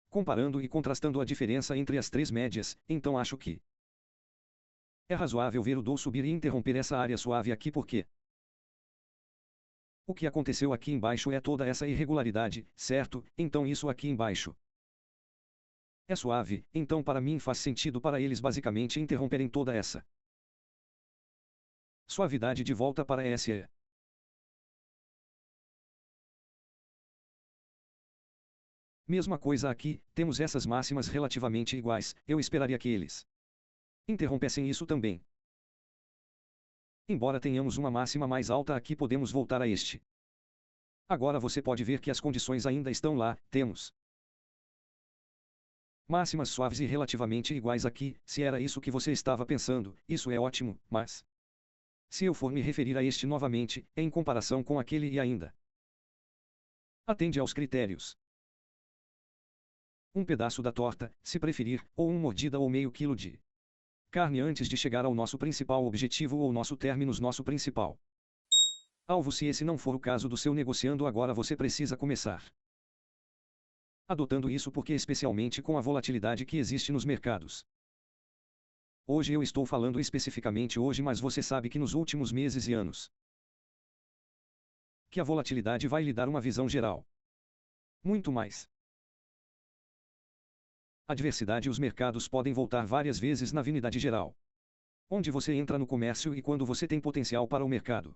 comparando e contrastando a diferença entre as três médias. Então acho que é razoável ver o Dow subir e interromper essa área suave aqui porque o que aconteceu aqui embaixo é toda essa irregularidade, certo? Então isso aqui embaixo é suave, então para mim faz sentido para eles basicamente interromperem toda essa suavidade de volta para essa. Mesma coisa aqui, temos essas máximas relativamente iguais, eu esperaria que eles interrompessem isso também. Embora tenhamos uma máxima mais alta aqui, podemos voltar a este. Agora você pode ver que as condições ainda estão lá, temos máximas suaves e relativamente iguais aqui. Se era isso que você estava pensando, isso é ótimo, mas se eu for me referir a este novamente, em comparação com aquele e ainda atende aos critérios. Um pedaço da torta, se preferir, ou uma mordida ou meio quilo de carne antes de chegar ao nosso principal objetivo ou nosso terminus, nosso principal alvo. Se esse não for o caso do seu negociando agora, você precisa começar adotando isso, porque especialmente com a volatilidade que existe nos mercados. Hoje eu estou falando especificamente hoje, mas você sabe que nos últimos meses e anos que a volatilidade vai lhe dar uma visão geral muito mais adversidade. Os mercados podem voltar várias vezes na avinidade geral, onde você entra no comércio e quando você tem potencial para o mercado